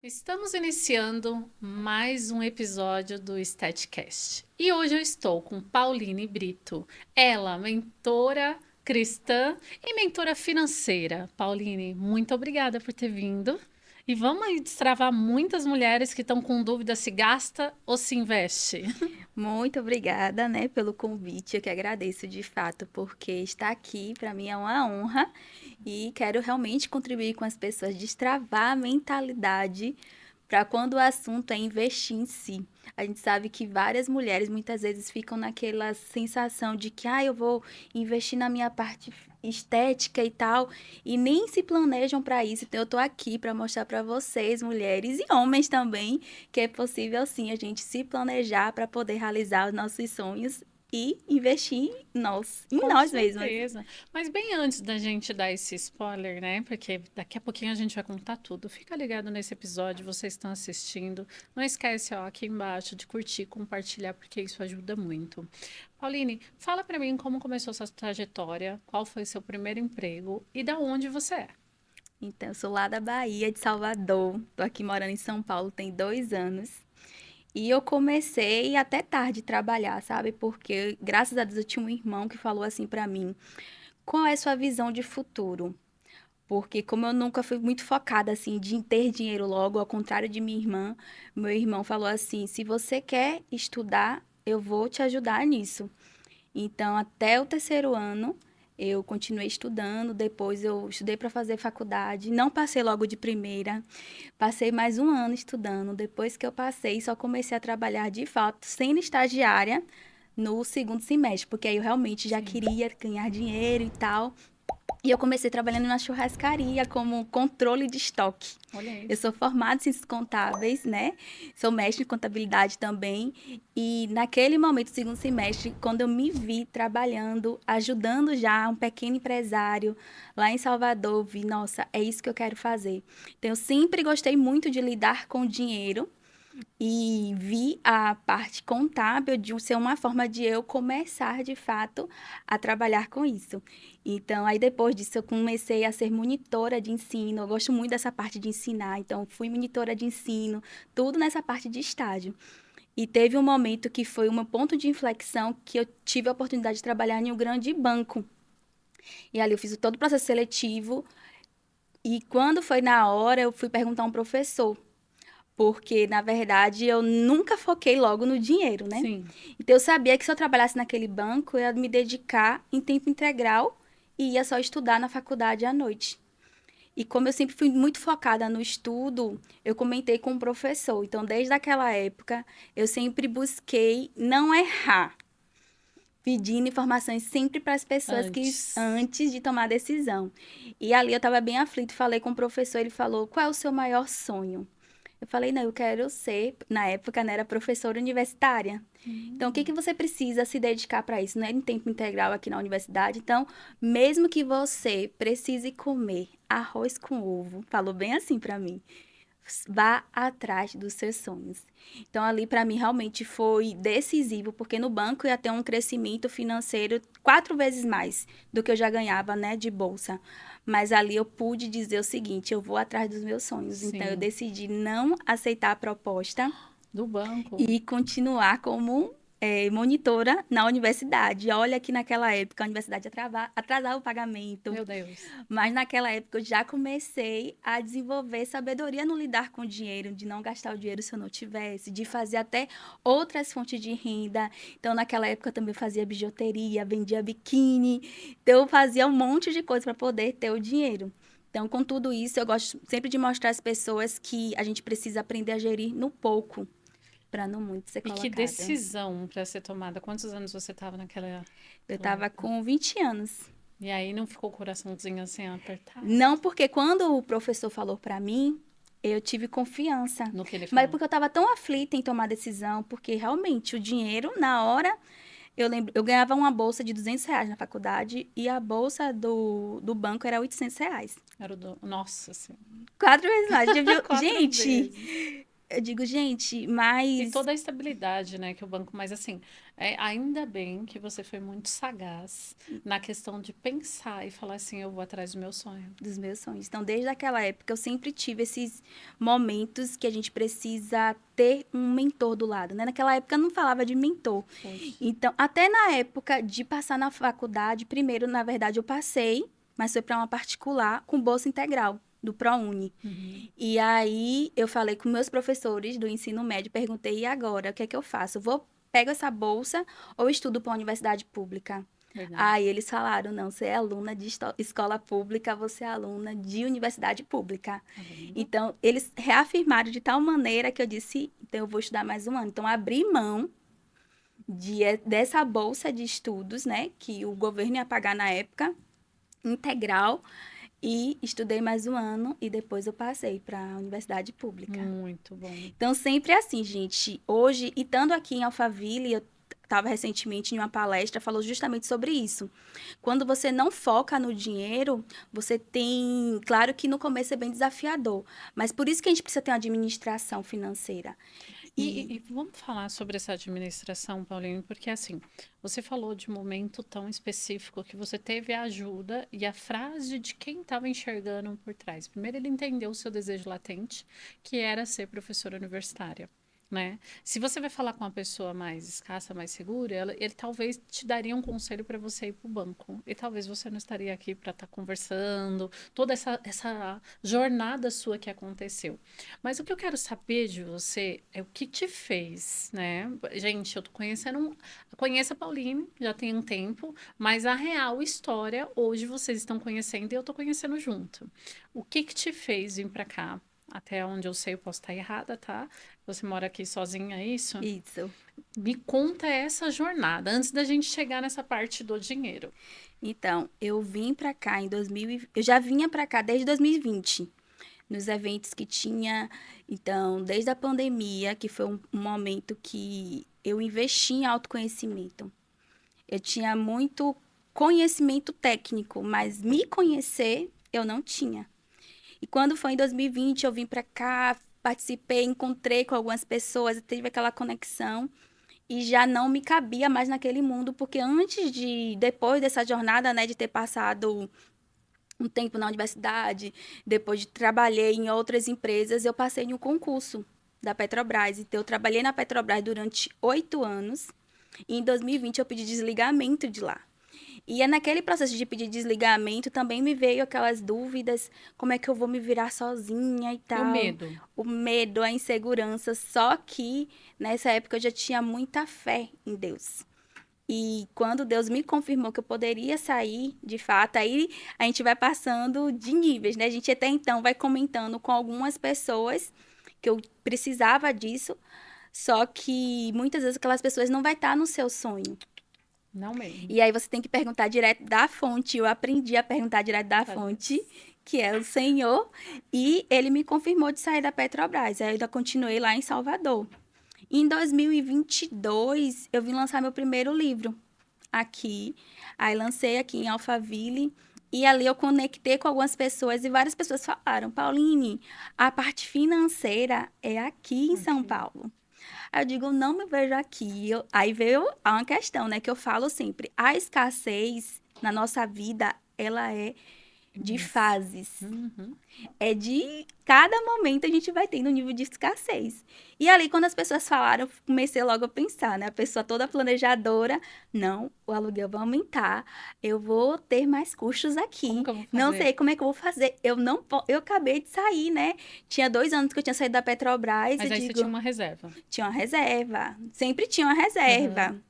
Estamos iniciando mais um episódio do StatCast. E hoje eu estou com Pauline Brito, ela, mentora cristã e mentora financeira. Pauline, muito obrigada por ter vindo. E vamos aí destravar muitas mulheres que estão com dúvida se gasta ou se investe. Muito obrigada, né, pelo convite. Eu que agradeço de fato, porque estar aqui para mim é uma honra e quero realmente contribuir com as pessoas, destravar a mentalidade para quando o assunto é investir em si. A gente sabe que várias mulheres muitas vezes ficam naquela sensação de que, eu vou investir na minha parte estética e tal, e nem se planejam para isso. Então, eu tô aqui para mostrar para vocês, mulheres e homens também, que é possível sim a gente se planejar para poder realizar os nossos sonhos e investir em Com nós mesmas. certeza. Mas bem antes da gente dar esse spoiler, né? Porque daqui a pouquinho a gente vai contar tudo. Fica ligado nesse episódio, vocês estão assistindo. Não esquece, ó, aqui embaixo de curtir, compartilhar, porque isso ajuda muito. Pauline, fala pra mim como começou sua trajetória, qual foi seu primeiro emprego e da onde você é. Então, eu sou lá da Bahia, de Salvador. Tô aqui morando em São Paulo tem 2 anos. E eu comecei até tarde a trabalhar, sabe? Porque, graças a Deus, eu tinha um irmão que falou assim pra mim: qual é a sua visão de futuro? Porque, como eu nunca fui muito focada, assim, de ter dinheiro logo, ao contrário de minha irmã, meu irmão falou assim: se você quer estudar, eu vou te ajudar nisso. Então, até o terceiro ano, eu continuei estudando. Depois, eu estudei para fazer faculdade. Não passei logo de primeira. Passei mais um ano estudando. Depois que eu passei, só comecei a trabalhar de fato, sendo estagiária, no segundo semestre, porque aí eu realmente já Sim, queria ganhar dinheiro e tal. E eu comecei trabalhando na churrascaria como controle de estoque. olha Eu isso. sou formada em ciências contábeis, né? Sou mestre em contabilidade também. E naquele momento, segundo semestre, quando eu me vi trabalhando, ajudando já um pequeno empresário lá em Salvador, eu vi, nossa, é isso que eu quero fazer. Então, eu sempre gostei muito de lidar com dinheiro e vi a parte contábil de ser uma forma de eu começar de fato a trabalhar com isso. Então, aí depois disso eu comecei a ser monitora de ensino. Eu gosto muito dessa parte de ensinar, então fui monitora de ensino, tudo nessa parte de estágio. E teve um momento que foi um ponto de inflexão que eu tive a oportunidade de trabalhar em um grande banco. E ali eu fiz todo o processo seletivo e quando foi na hora eu fui perguntar a um professor porque, na verdade, eu nunca foquei logo no dinheiro, né? Sim. Então, eu sabia que se eu trabalhasse naquele banco, eu ia me dedicar em tempo integral e ia só estudar na faculdade à noite. E como eu sempre fui muito focada no estudo, eu comentei com o professor. Então, desde aquela época, eu sempre busquei não errar, pedindo informações sempre para as pessoas que Antes. antes de tomar a decisão. E ali eu estava bem aflito, falei com o professor, ele falou: "Qual é o seu maior sonho?" Eu falei: "Não, eu quero ser", na época, né, era professora universitária. Então, o que que Hum, você precisa se dedicar para isso? Não é em tempo integral aqui na universidade. Então, mesmo que você precise comer arroz com ovo, falou bem assim para mim, vá atrás dos seus sonhos. Então, ali para mim realmente foi decisivo, porque no banco ia ter um crescimento financeiro 4 vezes mais do que eu já ganhava, né, de bolsa. Mas ali eu pude dizer o seguinte: eu vou atrás dos meus sonhos. Então, eu sim. decidi não aceitar a proposta Do banco. e continuar como monitora na universidade. Olha que naquela época a universidade atrasava o pagamento, Meu Deus. mas naquela época eu já comecei a desenvolver sabedoria no lidar com o dinheiro, de não gastar o dinheiro se eu não tivesse, de fazer até outras fontes de renda. Então, naquela época eu também fazia bijuteria, vendia biquíni, então eu fazia um monte de coisa para poder ter o dinheiro. Então, com tudo isso, eu gosto sempre de mostrar às pessoas que a gente precisa aprender a gerir no pouco, para não muito ser E que colocada. decisão para ser tomada? Quantos anos você estava Eu naquela estava época? com 20 anos. E aí não ficou o coraçãozinho assim apertado Não porque quando o professor falou para mim, eu tive confiança. no que ele Mas falou? porque eu estava tão aflita em tomar decisão, porque realmente o dinheiro, na hora, eu lembro, eu ganhava uma bolsa de R$ 200 na faculdade e a bolsa do banco era R$ 800. Era o do... Nossa Senhora. 4 vezes mais. Quatro Gente, vezes. Eu digo, gente, E mas toda a estabilidade, né, que o banco, mas assim, ainda bem que você foi muito sagaz na questão de pensar e falar assim, eu vou atrás do meu sonho. dos meus sonhos. Então, desde aquela época, eu sempre tive esses momentos que a gente precisa ter um mentor do lado, né? Naquela época eu não falava de mentor. Hoje. Então, até na época de passar na faculdade, primeiro, na verdade, eu passei, mas foi para uma particular com bolsa integral do ProUni. Uhum. E aí eu falei com meus professores do ensino médio, perguntei, e agora, o que é que eu faço? Pego essa bolsa ou estudo para uma universidade pública? Verdade. Aí eles falaram, não, você é aluna de escola pública, você é aluna de universidade pública. Tá vendo? Então, eles reafirmaram de tal maneira que eu disse, então eu vou estudar mais um ano. Então, abri mão dessa bolsa de estudos, né, que o governo ia pagar na época, integral, e estudei mais um ano e depois eu passei para a universidade pública. Muito bom. Então, sempre assim, gente. Hoje, e estando aqui em Alphaville, eu estava recentemente em uma palestra, falou justamente sobre isso. Quando você não foca no dinheiro, você tem. Claro que no começo é bem desafiador, mas por isso que a gente precisa ter uma administração financeira. E E vamos falar sobre essa administração, Paulinho, porque assim, você falou de um momento tão específico que você teve a ajuda e a frase de quem estava enxergando por trás. Primeiro, ele entendeu o seu desejo latente, que era ser professora universitária. Né? Se você vai falar com uma pessoa mais escassa, mais segura, ele talvez te daria um conselho para você ir para o banco. E talvez você não estaria aqui para estar conversando, toda essa jornada sua que aconteceu. Mas o que eu quero saber de você é o que te fez, né? Gente, eu tô conheço a Pauline, já tem um tempo, mas a real história hoje vocês estão conhecendo e eu tô conhecendo junto. O que que te fez vir para cá? Até onde eu sei, eu posso estar errada, tá? Você mora aqui sozinha, é isso? isso. Me conta essa jornada, antes da gente chegar nessa parte do dinheiro. Então, eu vim para cá em 2000, eu já vinha para cá desde 2020, nos eventos que tinha, então, desde a pandemia, que foi um momento que eu investi em autoconhecimento. Eu tinha muito conhecimento técnico, mas me conhecer eu não tinha. E quando foi em 2020, eu vim para cá, participei, encontrei com algumas pessoas, teve aquela conexão e já não me cabia mais naquele mundo, porque depois dessa jornada, né, de ter passado um tempo na universidade, depois de trabalhei em outras empresas, eu passei em um concurso da Petrobras. Então, eu trabalhei na Petrobras durante 8 anos. E em 2020 eu pedi desligamento de lá. E é naquele processo de pedir desligamento também me veio aquelas dúvidas, como é que eu vou me virar sozinha e E o tal. medo? O medo, a insegurança. Só que nessa época eu já tinha muita fé em Deus. E quando Deus me confirmou que eu poderia sair, de fato, aí a gente vai passando de níveis, né? A gente até então vai comentando com algumas pessoas que eu precisava disso, só que muitas vezes aquelas pessoas não vai estar no seu sonho. Não mesmo. E aí você tem que perguntar direto da fonte. Eu aprendi a perguntar direto da Tá. fonte, que é o Senhor, e ele me confirmou de sair da Petrobras. Aí eu ainda continuei lá em Salvador. Em 2022, eu vim lançar meu primeiro livro aqui. Aí lancei aqui em Alphaville. E ali eu conectei com algumas pessoas e várias pessoas falaram, Pauline, a parte financeira é aqui em São Ok. Paulo. Aí eu digo, não me vejo aqui. Aí veio uma questão, né, que eu falo sempre. A escassez na nossa vida, ela é de Imensa. fases. Uhum. É de cada momento a gente vai tendo um nível de escassez. E ali, quando as pessoas falaram, eu comecei logo a pensar, né? A pessoa toda planejadora, não, o aluguel vai aumentar, eu vou ter mais custos Como aqui. que eu vou Não fazer? sei como é que eu vou fazer. Eu não, eu acabei de sair, né? Tinha 2 anos que eu tinha saído da Petrobras, eu Mas aí você tinha digo, uma reserva. tinha uma reserva. Sempre tinha uma Uhum. reserva.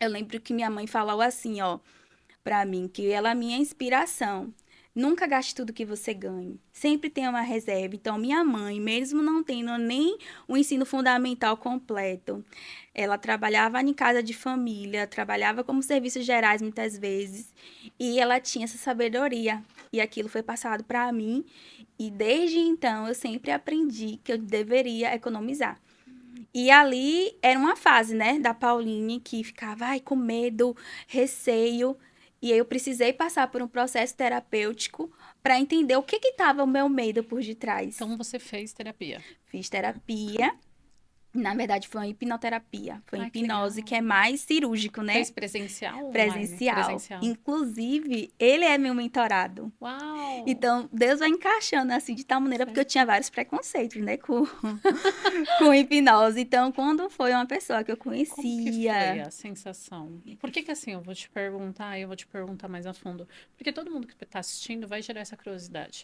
Eu lembro que minha mãe falou assim, ó, pra mim, que ela é a minha inspiração. Nunca gaste tudo que você ganhe. Sempre tenha uma reserva. Então, minha mãe, mesmo não tendo nem o ensino fundamental completo, ela trabalhava em casa de família, trabalhava como serviços gerais muitas vezes, e ela tinha essa sabedoria. E aquilo foi passado para mim, e desde então eu sempre aprendi que eu deveria economizar. E ali era uma fase, né, da Pauline que ficava, ai, com medo, receio. E aí eu precisei passar por um processo terapêutico para entender o que estava o meu medo por detrás. Então você fez terapia. Fiz terapia. Na verdade, foi uma hipnoterapia. Foi Ai, que hipnose, legal. que é mais cirúrgico, né? Fez presencial ou online? Presencial. Inclusive, ele é meu mentorado. Uau! Então, Deus vai encaixando assim de tal maneira, Certo. porque eu tinha vários preconceitos, né, com hipnose. Então, quando foi uma pessoa que eu Como que foi conhecia, a sensação? Por que assim, eu vou te perguntar mais a fundo. Porque todo mundo que está assistindo vai gerar essa curiosidade.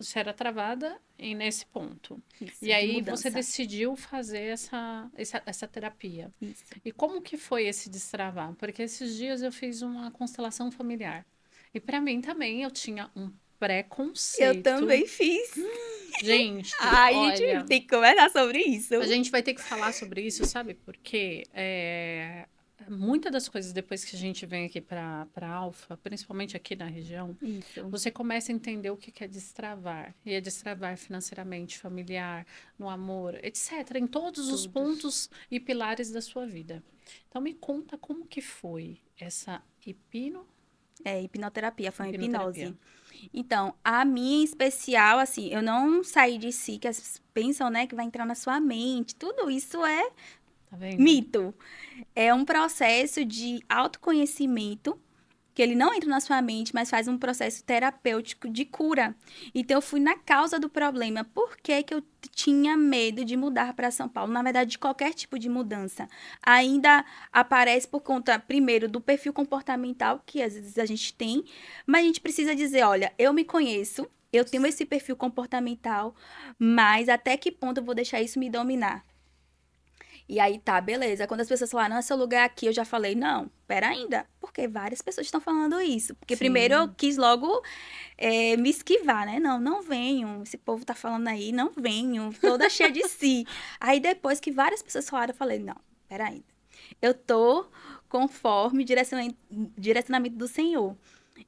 Você era travada e nesse ponto. isso, E de aí você mudança. decidiu fazer essa terapia. Isso. E como que foi esse destravar? Porque esses dias eu fiz uma constelação familiar. E para mim também eu tinha um preconceito. Eu também fiz. Gente, Ai, olha, gente, tem que conversar sobre isso. a gente vai ter que falar sobre isso, sabe? Porque muitas das coisas depois que a gente vem aqui para Alfa, principalmente aqui na região, Isso. você começa a entender o que é destravar. E é destravar financeiramente, familiar, no amor, etc. Em todos os pontos e pilares da sua vida. Então me conta como que foi essa Hipnoterapia, foi uma hipnoterapia. hipnose. Então, a minha em especial, assim, eu não saí de si, que as pessoas pensam, né, que vai entrar na sua mente. Tudo isso é Tá vendo? mito. É um processo de autoconhecimento, que ele não entra na sua mente, mas faz um processo terapêutico de cura. Então, eu fui na causa do problema. Por que que eu tinha medo de mudar para São Paulo? Na verdade, de qualquer tipo de mudança. Ainda aparece por conta, primeiro, do perfil comportamental, que às vezes a gente tem, mas a gente precisa dizer, olha, eu me conheço, eu tenho esse perfil comportamental, mas até que ponto eu vou deixar isso me dominar? E aí tá, beleza. Quando as pessoas falaram, não, seu lugar é aqui, eu já falei, não, pera ainda. Porque várias pessoas estão falando isso. Porque Sim. primeiro eu quis logo me esquivar, né? Não, não venho. Esse povo tá falando aí, não venho. Toda cheia de si. Aí depois que várias pessoas falaram, eu falei, não, pera ainda. Eu tô conforme direcionamento do Senhor.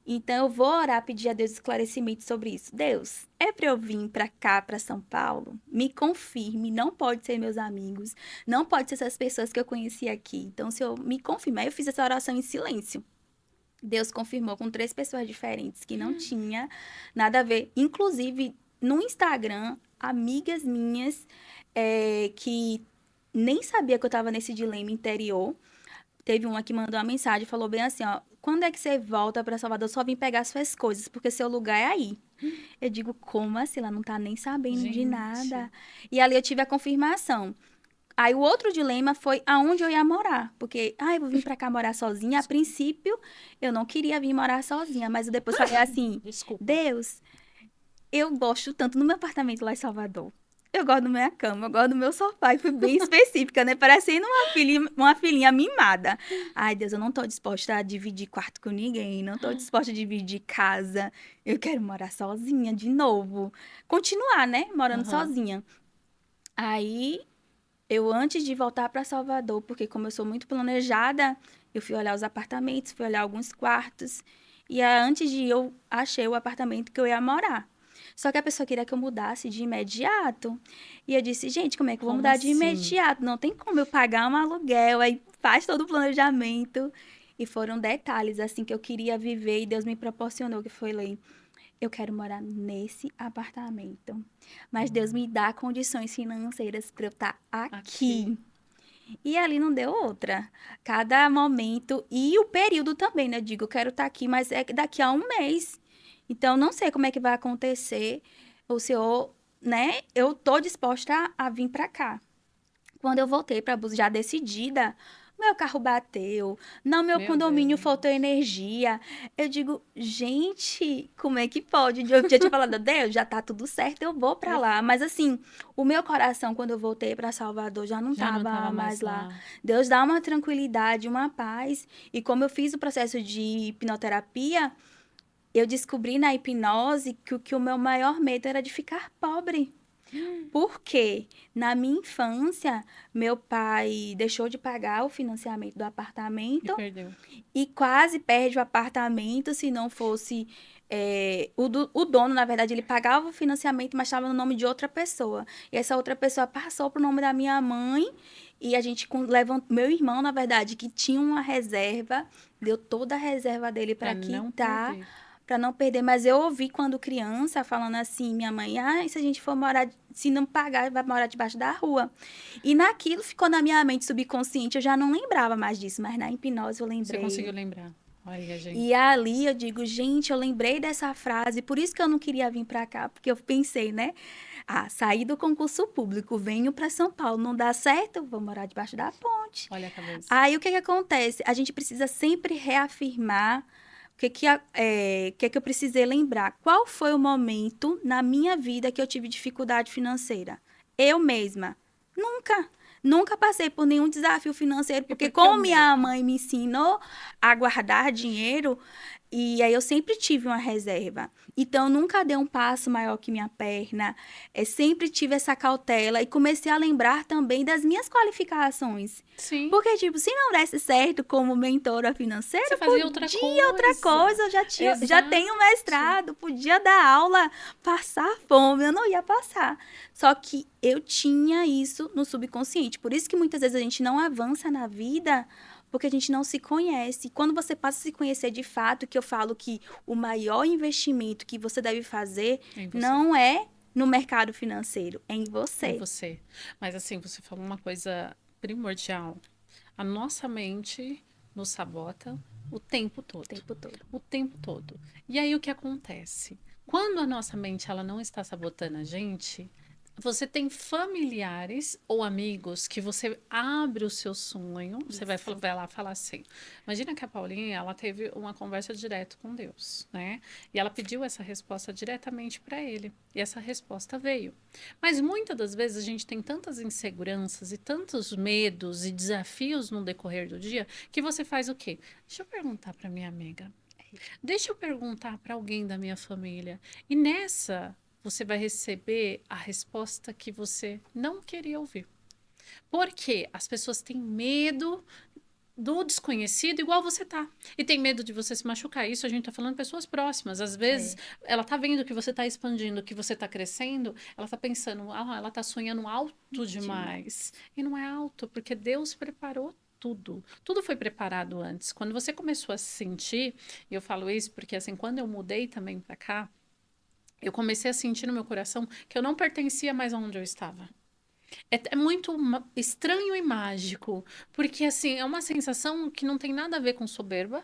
Então, eu vou orar, pedir a Deus esclarecimento sobre isso. Deus, é para eu vir para cá, para São Paulo? Me confirme, não pode ser meus amigos, não pode ser essas pessoas que eu conheci aqui. Então, se eu me confirmar, eu fiz essa oração em silêncio. Deus confirmou com 3 pessoas diferentes que não tinha nada a ver. Inclusive, no Instagram, amigas minhas que nem sabia que eu estava nesse dilema interior. Teve uma que mandou uma mensagem e falou bem assim, ó, quando é que você volta para Salvador? Só vim pegar suas coisas, porque seu lugar é aí. Eu digo, como assim? Ela não tá nem sabendo de Gente. nada. E ali eu tive a confirmação. Aí o outro dilema foi aonde eu ia morar. Porque, eu vou vir pra cá morar sozinha. A princípio, eu não queria vir morar sozinha, mas eu depois falei assim, Desculpa. Deus, eu gosto tanto no meu apartamento lá em Salvador. Eu gosto da minha cama, eu gosto do meu sofá. E fui bem específica, né? Parecendo uma filhinha mimada. Ai, Deus, eu não tô disposta a dividir quarto com ninguém. Não tô disposta a dividir casa. Eu quero morar sozinha de novo. Continuar, né? Morando sozinha. Aí, eu antes de voltar para Salvador, porque como eu sou muito planejada, eu fui olhar os apartamentos, fui olhar alguns quartos. E antes de ir, eu achei o apartamento que eu ia morar. Só que a pessoa queria que eu mudasse de imediato. E eu disse, gente, como é que eu vou Como mudar de assim? imediato? Não tem como eu pagar um aluguel, aí faz todo o planejamento. E foram detalhes, assim, que eu queria viver e Deus me proporcionou, que foi ler. Eu quero morar nesse apartamento. Mas Deus me dá condições financeiras para eu estar aqui. E ali não deu outra. Cada momento e o período também, né? Eu digo, eu quero estar aqui, mas é daqui a um mês. Então, não sei como é que vai acontecer. O senhor, né? Eu tô disposta a vir para cá. Quando eu voltei para Búzios já decidida, meu carro bateu, no meu condomínio Deus. faltou energia. Eu digo, gente, como é que pode? Eu já tinha falado, Deus, já tá tudo certo, eu vou para lá. Mas assim, o meu coração, quando eu voltei para Salvador, já não tava mais lá. Deus dá uma tranquilidade, uma paz. E como eu fiz o processo de hipnoterapia, eu descobri na hipnose que o meu maior medo era de ficar pobre. Porque na minha infância, meu pai deixou de pagar o financiamento do apartamento e quase perde o apartamento se não fosse... o dono, na verdade, ele pagava o financiamento, mas estava no nome de outra pessoa. E essa outra pessoa passou para o nome da minha mãe e a gente levantou... Meu irmão, na verdade, que tinha uma reserva, deu toda a reserva dele para quitar... para não perder. Mas eu ouvi quando criança falando assim, minha mãe, se a gente for morar, se não pagar, vai morar debaixo da rua. E naquilo ficou na minha mente subconsciente, eu já não lembrava mais disso, mas na hipnose eu Você lembrei. conseguiu lembrar. Olha, gente. E ali eu digo, gente, eu lembrei dessa frase, por isso que eu não queria vir para cá, porque eu pensei, né? Saí do concurso público, venho para São Paulo, não dá certo, vou morar debaixo da ponte. Olha a cabeça. Aí o que acontece? A gente precisa sempre reafirmar o que eu precisei lembrar. Qual foi o momento na minha vida que eu tive dificuldade financeira? Eu mesma. Nunca passei por nenhum desafio financeiro, porque como minha mãe me ensinou a guardar dinheiro, e aí eu sempre tive uma reserva. Então, nunca dei um passo maior que minha perna. Sempre tive essa cautela e comecei a lembrar também das minhas qualificações. Sim. Porque, tipo, se não desse certo como mentora financeira, você fazia outra coisa. Eu já tenho mestrado, podia dar aula, passar fome, eu não ia passar. Só que eu tinha isso no subconsciente. Por isso que muitas vezes a gente não avança na vida, porque a gente não se conhece. Quando você passa a se conhecer de fato, que eu falo que o maior investimento que você deve fazer não é no mercado financeiro, é em você. É em você. Mas assim, você falou uma coisa primordial. A nossa mente nos sabota o tempo todo. O tempo todo. E aí o que acontece? Quando a nossa mente ela não está sabotando a gente, você tem familiares ou amigos que você abre o seu sonho, você vai lá falar assim. Imagina que a Paulinha, ela teve uma conversa direta com Deus, né? E ela pediu essa resposta diretamente para ele. E essa resposta veio. Mas muitas das vezes a gente tem tantas inseguranças e tantos medos e desafios no decorrer do dia que você faz o quê? Deixa eu perguntar para minha amiga. Deixa eu perguntar para alguém da minha família. E nessa você vai receber a resposta que você não queria ouvir. Porque as pessoas têm medo do desconhecido igual você tá. E tem medo de você se machucar. Isso a gente tá falando de pessoas próximas. Às vezes, ela tá vendo que você tá expandindo, que você tá crescendo, ela tá pensando, ela tá sonhando alto demais. E não é alto, porque Deus preparou tudo. Tudo foi preparado antes. Quando você começou a se sentir, e eu falo isso porque assim, quando eu mudei também para cá, eu comecei a sentir no meu coração que eu não pertencia mais aonde eu estava. É muito estranho e mágico, porque assim, é uma sensação que não tem nada a ver com soberba.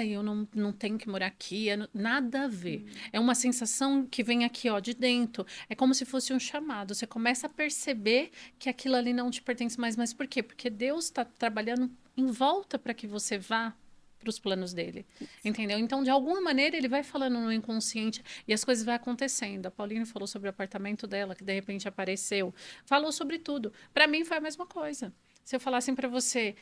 Eu não tenho que morar aqui, nada a ver. É uma sensação que vem aqui, ó, de dentro. É como se fosse um chamado. Você começa a perceber que aquilo ali não te pertence mais. Mas por quê? Porque Deus está trabalhando em volta para que você vá para os planos dele, entendeu? Então, de alguma maneira, ele vai falando no inconsciente e as coisas vão acontecendo. A Pauline falou sobre o apartamento dela, que de repente apareceu. Falou sobre tudo. Para mim, foi a mesma coisa. Se eu falasse para você,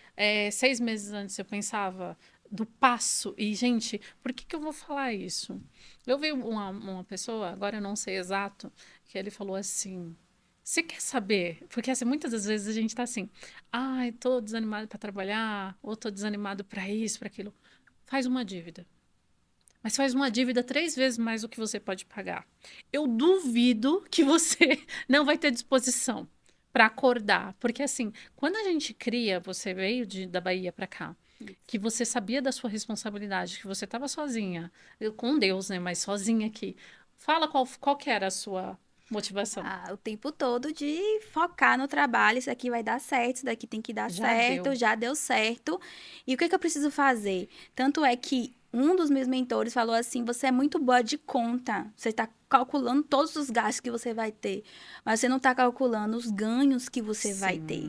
6 meses antes, eu pensava do passo. E, gente, por que eu vou falar isso? Eu vi uma pessoa, agora eu não sei exato, que ele falou assim... Você quer saber? Porque assim, muitas das vezes a gente tá assim, tô desanimado para trabalhar, ou tô desanimado para isso, para aquilo. Faz uma dívida. Mas faz uma dívida 3 vezes mais do que você pode pagar. Eu duvido que você não vai ter disposição para acordar. Porque assim, quando a gente cria, você veio da Bahia para cá, que você sabia da sua responsabilidade, que você estava sozinha, com Deus, né? Mas sozinha aqui. Fala qual que era a sua motivação. O tempo todo de focar no trabalho, isso aqui vai dar certo, isso daqui tem que dar certo, já deu certo. E o que eu preciso fazer? Tanto é que um dos meus mentores falou assim, você é muito boa de conta, você está calculando todos os gastos que você vai ter, mas você não está calculando os ganhos que você vai ter.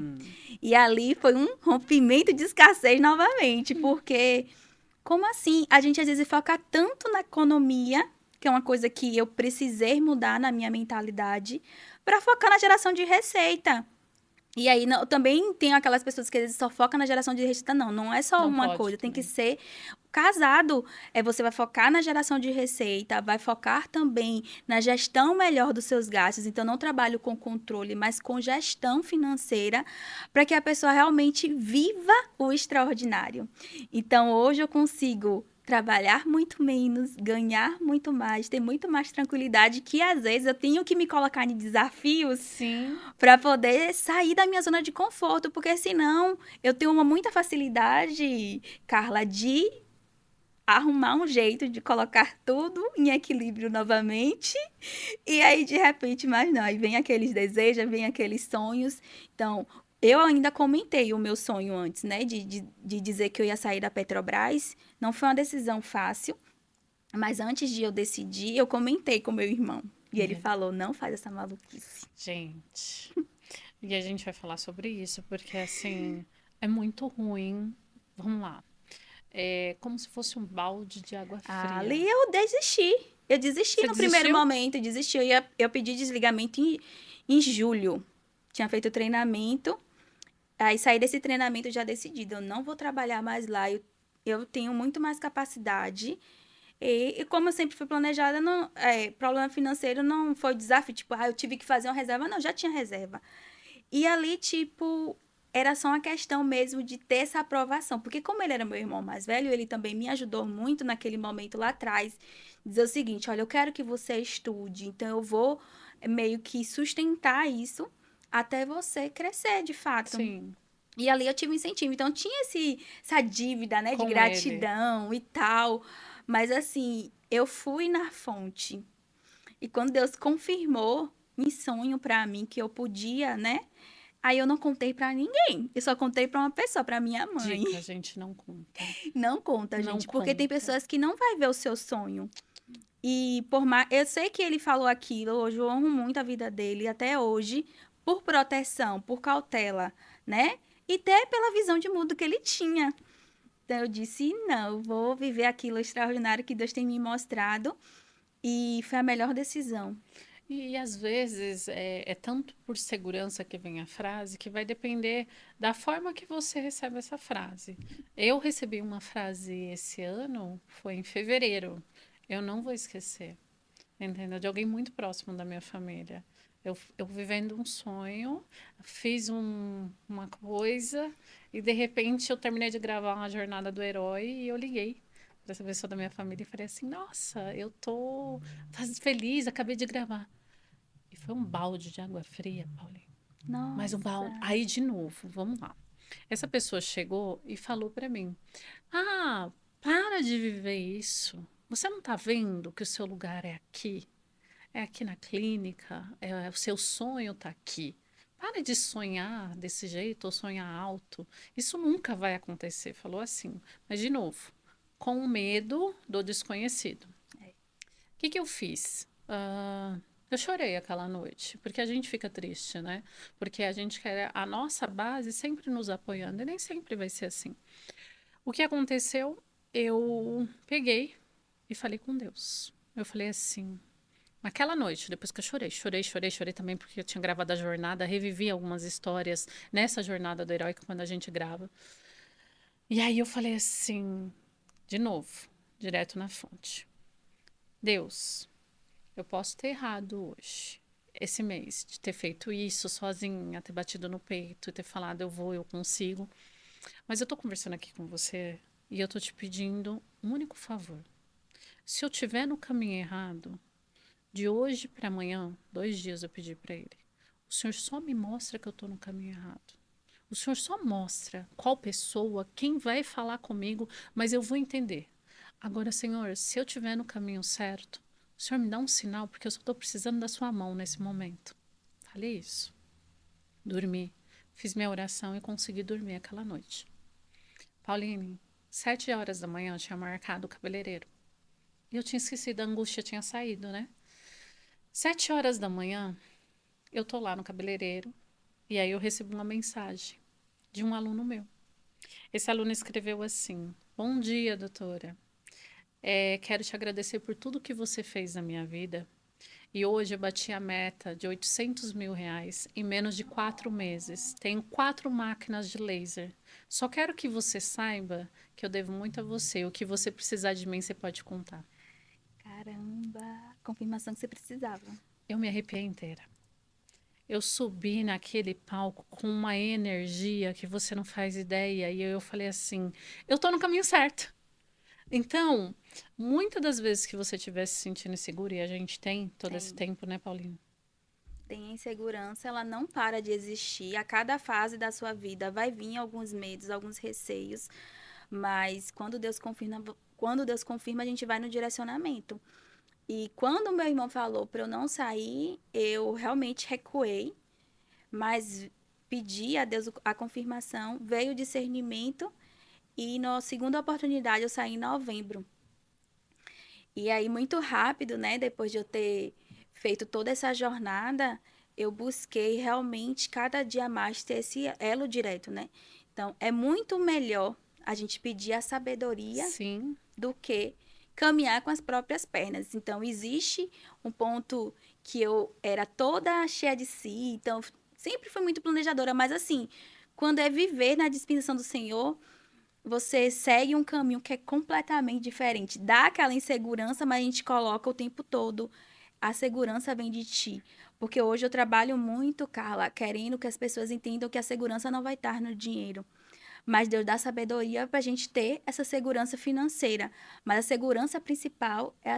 E ali foi um rompimento de escassez novamente, porque como assim? A gente às vezes foca tanto na economia, que é uma coisa que eu precisei mudar na minha mentalidade, para focar na geração de receita. E aí, também tem aquelas pessoas que às vezes só focam na geração de receita. Não é só uma coisa, tem que ser casado. Você vai focar na geração de receita, vai focar também na gestão melhor dos seus gastos. Então, não trabalho com controle, mas com gestão financeira, para que a pessoa realmente viva o extraordinário. Então, hoje eu consigo trabalhar muito menos, ganhar muito mais, ter muito mais tranquilidade, que às vezes eu tenho que me colocar em desafios para poder sair da minha zona de conforto, porque senão eu tenho muita facilidade, Carla, de arrumar um jeito de colocar tudo em equilíbrio novamente. E aí, de repente, mas não. Aí vem aqueles desejos, vem aqueles sonhos. Então, eu ainda comentei o meu sonho antes, né? De dizer que eu ia sair da Petrobras. Não foi uma decisão fácil. Mas antes de eu decidir, eu comentei com meu irmão. E ele falou, não faz essa maluquice. Gente, e a gente vai falar sobre isso, porque assim, é muito ruim. Vamos lá. É como se fosse um balde de água Ali fria. eu desisti. Eu desisti Você no primeiro desistiu? momento, eu desisti. Eu pedi desligamento em julho. Tinha feito o treinamento. Aí saí desse treinamento já decidido. Eu não vou trabalhar mais lá. Eu tenho muito mais capacidade. E como eu sempre fui planejada, problema financeiro não foi desafio. Tipo, eu tive que fazer uma reserva. Não, já tinha reserva. E ali, tipo, era só uma questão mesmo de ter essa aprovação. Porque como ele era meu irmão mais velho, ele também me ajudou muito naquele momento lá atrás. Dizer o seguinte, olha, eu quero que você estude, então eu vou meio que sustentar isso até você crescer, de fato. Sim, E ali eu tive um incentivo. Então tinha essa dívida, né, de com ele. gratidão e tal. Mas assim, eu fui na fonte. E quando Deus confirmou em sonho pra mim que eu podia, né? Aí eu não contei pra ninguém. Eu só contei pra uma pessoa, pra minha mãe. Dica, gente, não conta. Não conta, Não gente, porque tem conta. pessoas que não vai ver o seu sonho. E por mais, eu sei que ele falou aquilo, hoje eu amo muito a vida dele até hoje, por proteção, por cautela, né? E até pela visão de mundo que ele tinha. Então eu disse, não, eu vou viver aquilo extraordinário que Deus tem me mostrado e foi a melhor decisão. E às vezes é tanto por segurança que vem a frase que vai depender da forma que você recebe essa frase. Eu recebi uma frase esse ano, foi em fevereiro. Eu não vou esquecer, entendeu? De alguém muito próximo da minha família. Eu vivendo um sonho, fiz uma coisa e de repente eu terminei de gravar uma jornada do herói e eu liguei para essa pessoa da minha família e falei assim: Nossa, eu tô feliz, acabei de gravar. E foi um balde de água fria, Paulinho. Mas um balde. Nossa, Aí, de novo, vamos lá. Essa pessoa chegou e falou para mim: Ah, para de viver isso. Você não tá vendo que o seu lugar é aqui? É aqui na clínica? O seu sonho tá aqui. Para de sonhar desse jeito ou sonhar alto. Isso nunca vai acontecer. Falou assim. Mas, de novo, com medo do desconhecido. O que eu fiz? Eu chorei aquela noite, porque a gente fica triste, né? Porque a gente quer a nossa base sempre nos apoiando, e nem sempre vai ser assim. O que aconteceu? Eu peguei e falei com Deus. Eu falei assim, naquela noite, depois que eu chorei também, porque eu tinha gravado a jornada, revivi algumas histórias nessa jornada do herói quando a gente grava. E aí eu falei assim, de novo, direto na fonte. Deus, eu posso ter errado hoje, esse mês, de ter feito isso sozinha, ter batido no peito e ter falado eu vou, eu consigo. Mas eu tô conversando aqui com você e eu tô te pedindo um único favor. Se eu tiver no caminho errado, de hoje para amanhã, 2 dias eu pedi para ele. O senhor só me mostra que eu tô no caminho errado. O senhor só mostra qual pessoa, quem vai falar comigo, mas eu vou entender. Agora, Senhor, se eu estiver no caminho certo, o Senhor me dá um sinal, porque eu só estou precisando da sua mão nesse momento. Falei isso. Dormi. Fiz minha oração e consegui dormir aquela noite. Pauline, 7 horas da manhã eu tinha marcado o cabeleireiro. E eu tinha esquecido, a angústia tinha saído, né? 7 horas da manhã, eu tô lá no cabeleireiro e aí eu recebo uma mensagem de um aluno meu. Esse aluno escreveu assim: Bom dia, doutora. Quero te agradecer por tudo que você fez na minha vida. E hoje eu bati a meta de R$ 800.000 em menos de 4 meses. Tenho 4 máquinas de laser. Só quero que você saiba que eu devo muito a você. O que você precisar de mim, você pode contar. caramba, confirmação que você precisava. Eu me arrepiei inteira. Eu subi naquele palco com uma energia que você não faz ideia. E eu falei assim: eu tô no caminho certo. Então, muitas das vezes que você estiver se sentindo inseguro, e a gente tem todo esse Tem. tempo, né, Paulinho? Tem a insegurança, ela não para de existir. A cada fase da sua vida vai vir alguns medos, alguns receios. Mas quando Deus quando Deus confirma, a gente vai no direcionamento. E quando meu irmão falou para eu não sair, eu realmente recuei, mas pedi a Deus a confirmação, veio o discernimento e na segunda oportunidade eu saí em novembro. E aí, muito rápido, né, depois de eu ter feito toda essa jornada, eu busquei realmente cada dia mais ter esse elo direto, né? Então, é muito melhor a gente pedir a sabedoria Sim, do que caminhar com as próprias pernas. Então, existe um ponto que eu era toda cheia de si, então sempre fui muito planejadora, mas assim, quando é viver na dispensação do Senhor, você segue um caminho que é completamente diferente. Dá aquela insegurança, mas a gente coloca o tempo todo. A segurança vem de ti. Porque hoje eu trabalho muito, Carla, querendo que as pessoas entendam que a segurança não vai estar no dinheiro. Mas Deus dá sabedoria para a gente ter essa segurança financeira. Mas a segurança principal é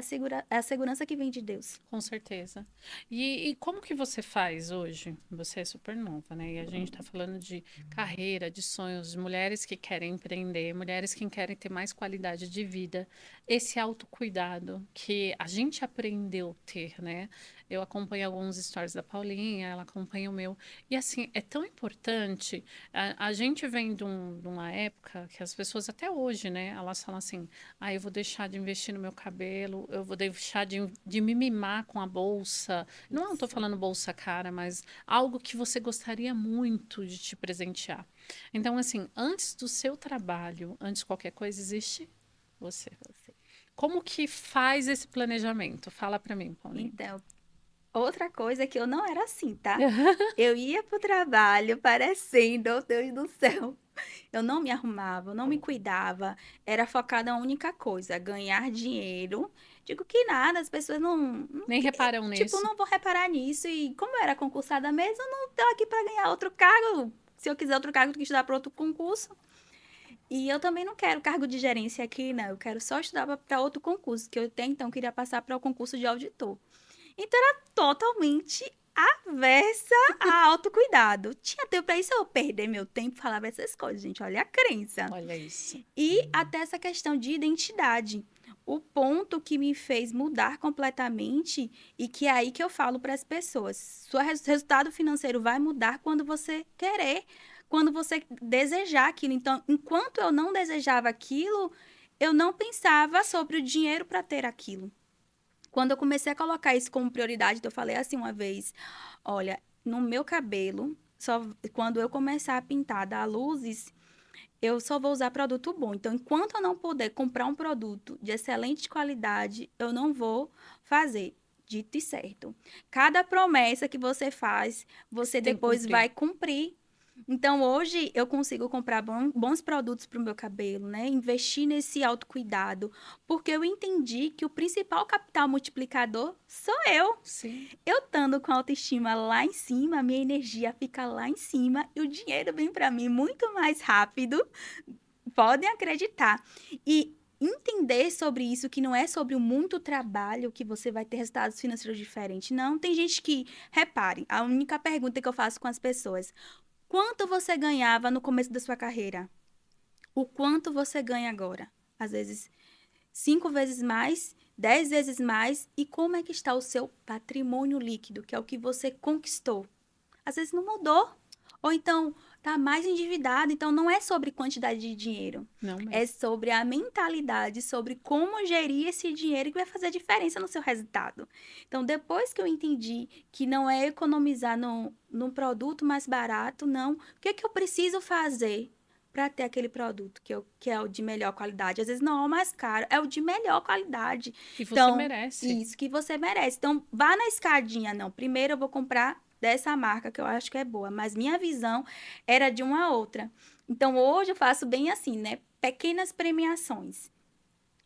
é a segurança que vem de Deus. com certeza. E como que você faz hoje? Você é super nova, né? E a gente está falando de carreira, de sonhos, de mulheres que querem empreender, mulheres que querem ter mais qualidade de vida. Esse autocuidado que a gente aprendeu a ter, né? Eu acompanho alguns stories da Paulinha, ela acompanha o meu. E assim, é tão importante. A gente vem de uma época que as pessoas, até hoje, né? Elas falam assim: ah, eu vou deixar de investir no meu cabelo, eu vou deixar de me mimar com a bolsa. Não estou Isso. falando bolsa cara, mas algo que você gostaria muito de te presentear. Então, assim, antes do seu trabalho, antes de qualquer coisa, existe você. Como que faz esse planejamento? Fala para mim, Paulinho. Então, outra coisa é que eu não era assim, tá? Eu ia pro trabalho parecendo, oh Deus do céu. Eu não me arrumava, eu não me cuidava. Era focada em uma única coisa, ganhar dinheiro. Digo que nada, as pessoas Nem reparam tipo, nisso. não vão reparar nisso. E como eu era concursada mesmo, eu não tô aqui para ganhar outro cargo. Se eu quiser outro cargo, eu tenho que estudar para outro concurso. E eu também não quero cargo de gerência aqui, não. Eu quero só estudar para outro concurso, que eu até então queria passar para o concurso de auditor. Então era totalmente avessa a autocuidado. Tinha tempo para isso, eu perder meu tempo falava essas coisas, gente. Olha a crença. Olha isso. E até essa questão de identidade. O ponto que me fez mudar completamente e que é aí que eu falo para as pessoas. Seu resultado financeiro vai mudar quando você querer, quando você desejar aquilo. Então, enquanto eu não desejava aquilo, eu não pensava sobre o dinheiro para ter aquilo. Quando eu comecei a colocar isso como prioridade, eu falei assim uma vez: olha, no meu cabelo, só quando eu começar a pintar, dar luzes, eu só vou usar produto bom. Então, enquanto eu não puder comprar um produto de excelente qualidade, eu não vou fazer. Dito e certo. Cada promessa que você faz, Você você tem que depois cumprir. vai cumprir. Então, hoje, eu consigo comprar bons produtos para o meu cabelo, né? Investir nesse autocuidado, porque eu entendi que o principal capital multiplicador sou eu. Sim. Eu estando com a autoestima lá em cima, a minha energia fica lá em cima e o dinheiro vem para mim muito mais rápido. Podem acreditar. E entender sobre isso, que não é sobre o muito trabalho que você vai ter resultados financeiros diferentes. Não, tem gente que, repare, a única pergunta que eu faço com as pessoas: quanto você ganhava no começo da sua carreira? O quanto você ganha agora? Às vezes 5 vezes mais, 10 vezes mais. E como é que está o seu patrimônio líquido, que é o que você conquistou? Às vezes não mudou. Ou então tá mais endividado. Então não é sobre quantidade de dinheiro. Não É mesmo. sobre a mentalidade, sobre como gerir esse dinheiro que vai fazer a diferença no seu resultado. Então, depois que eu entendi que não é economizar num produto mais barato, não. O que é que eu preciso fazer para ter aquele produto que é o de melhor qualidade? Às vezes não é o mais caro, é o de melhor qualidade. E você Então, merece. isso que você merece. Então, vá na escadinha, não. Primeiro eu vou comprar dessa marca que eu acho que é boa, mas minha visão era de uma outra. Então, hoje eu faço bem assim, né? Pequenas premiações.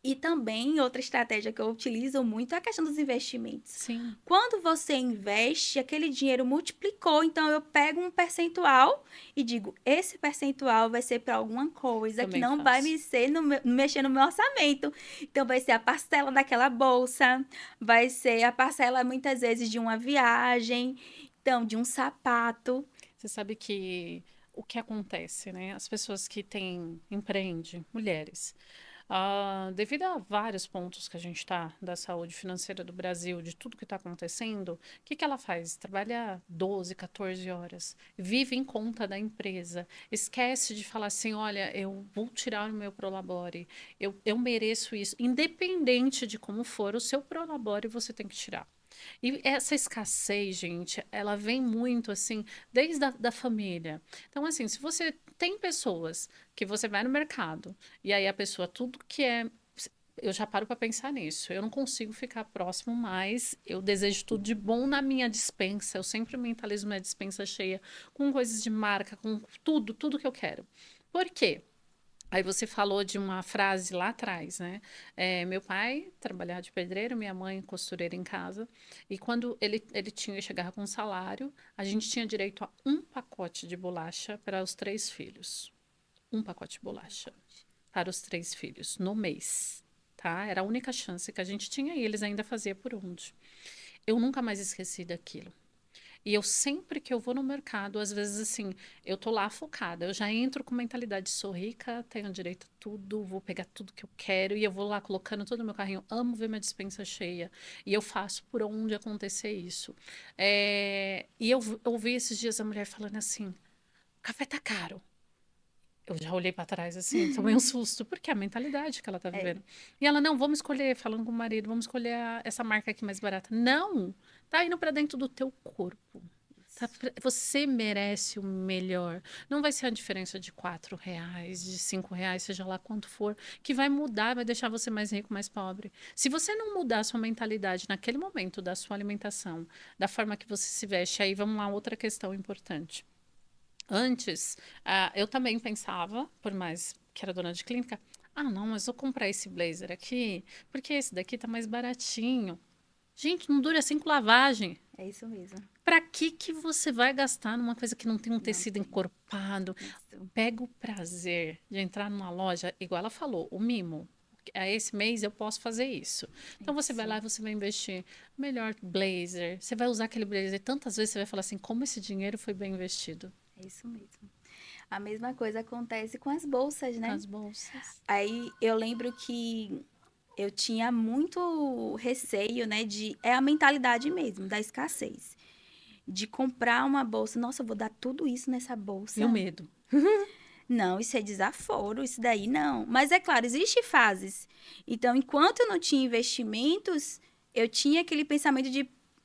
E também outra estratégia que eu utilizo muito é a questão dos investimentos. Sim. Quando você investe, aquele dinheiro multiplicou, então eu pego um percentual e digo, esse percentual vai ser para alguma coisa que Também não vai faço. mexer no meu orçamento. Então vai ser a parcela daquela bolsa, vai ser a parcela muitas vezes de uma viagem, então de um sapato. Você sabe que o que acontece, né? As pessoas que têm, empreendem, mulheres. Devido a vários pontos que a gente está da saúde financeira do Brasil, de tudo que está acontecendo, o que que ela faz? Trabalha 12, 14 horas, vive em conta da empresa, esquece de falar assim, olha, eu vou tirar o meu Prolabore, eu mereço isso, independente de como for o seu Prolabore, você tem que tirar. E essa escassez, gente, ela vem muito assim, desde a da família. Então, assim, se você tem pessoas que você vai no mercado e aí a pessoa, tudo que é. Eu já paro para pensar nisso. Eu não consigo ficar próximo mais. Eu desejo tudo de bom na minha despensa. Eu sempre mentalizo minha despensa cheia com coisas de marca, com tudo, tudo que eu quero. Por quê? Aí você falou de uma frase lá atrás, né? Meu pai trabalhava de pedreiro, minha mãe costureira em casa. E quando ele chegava com um salário, a gente tinha direito a um pacote de bolacha para os 3 filhos. Um pacote de bolacha para os 3 filhos no mês, tá? Era a única chance que a gente tinha e eles ainda faziam por onde. Eu nunca mais esqueci daquilo. E eu sempre que eu vou no mercado, às vezes assim, eu tô lá focada, eu já entro com mentalidade, sou rica, tenho direito a tudo, vou pegar tudo que eu quero e eu vou lá colocando todo o meu carrinho, amo ver minha despensa cheia e eu faço por onde acontecer isso. E eu ouvi esses dias a mulher falando assim, café tá caro. Eu já olhei para trás assim, tomei um susto, porque é a mentalidade que ela tá É, vivendo. E ela, não, vamos escolher, falando com o marido, vamos escolher essa marca aqui mais barata. Não, tá indo para dentro do teu corpo. Você merece o melhor. Não vai ser a diferença de R$ 4, de R$ 5, seja lá quanto for, que vai mudar, vai deixar você mais rico, mais pobre. Se você não mudar a sua mentalidade naquele momento da sua alimentação, da forma que você se veste, aí vamos lá, outra questão importante. Antes, eu também pensava, por mais que era dona de clínica, não, mas vou comprar esse blazer aqui, porque esse daqui tá mais baratinho. Gente, não dura 5 lavagens. é isso mesmo. Pra que você vai gastar numa coisa que não tem um Não tecido tem. encorpado? Isso. Pega o prazer de entrar numa loja, igual ela falou, o mimo. Esse mês eu posso fazer isso. Então você vai Isso. lá e você vai investir melhor blazer. Você vai usar aquele blazer tantas vezes você vai falar assim, como esse dinheiro foi bem investido É isso mesmo. A mesma coisa acontece com as bolsas, né? nas bolsas. Aí eu lembro que eu tinha muito receio, né, é a mentalidade mesmo, da escassez. De comprar uma bolsa, nossa, eu vou dar tudo isso nessa E o bolsa. medo. Não, isso é desaforo, isso daí não. Mas é claro, existem fases. Então, enquanto eu não tinha investimentos, eu tinha aquele pensamento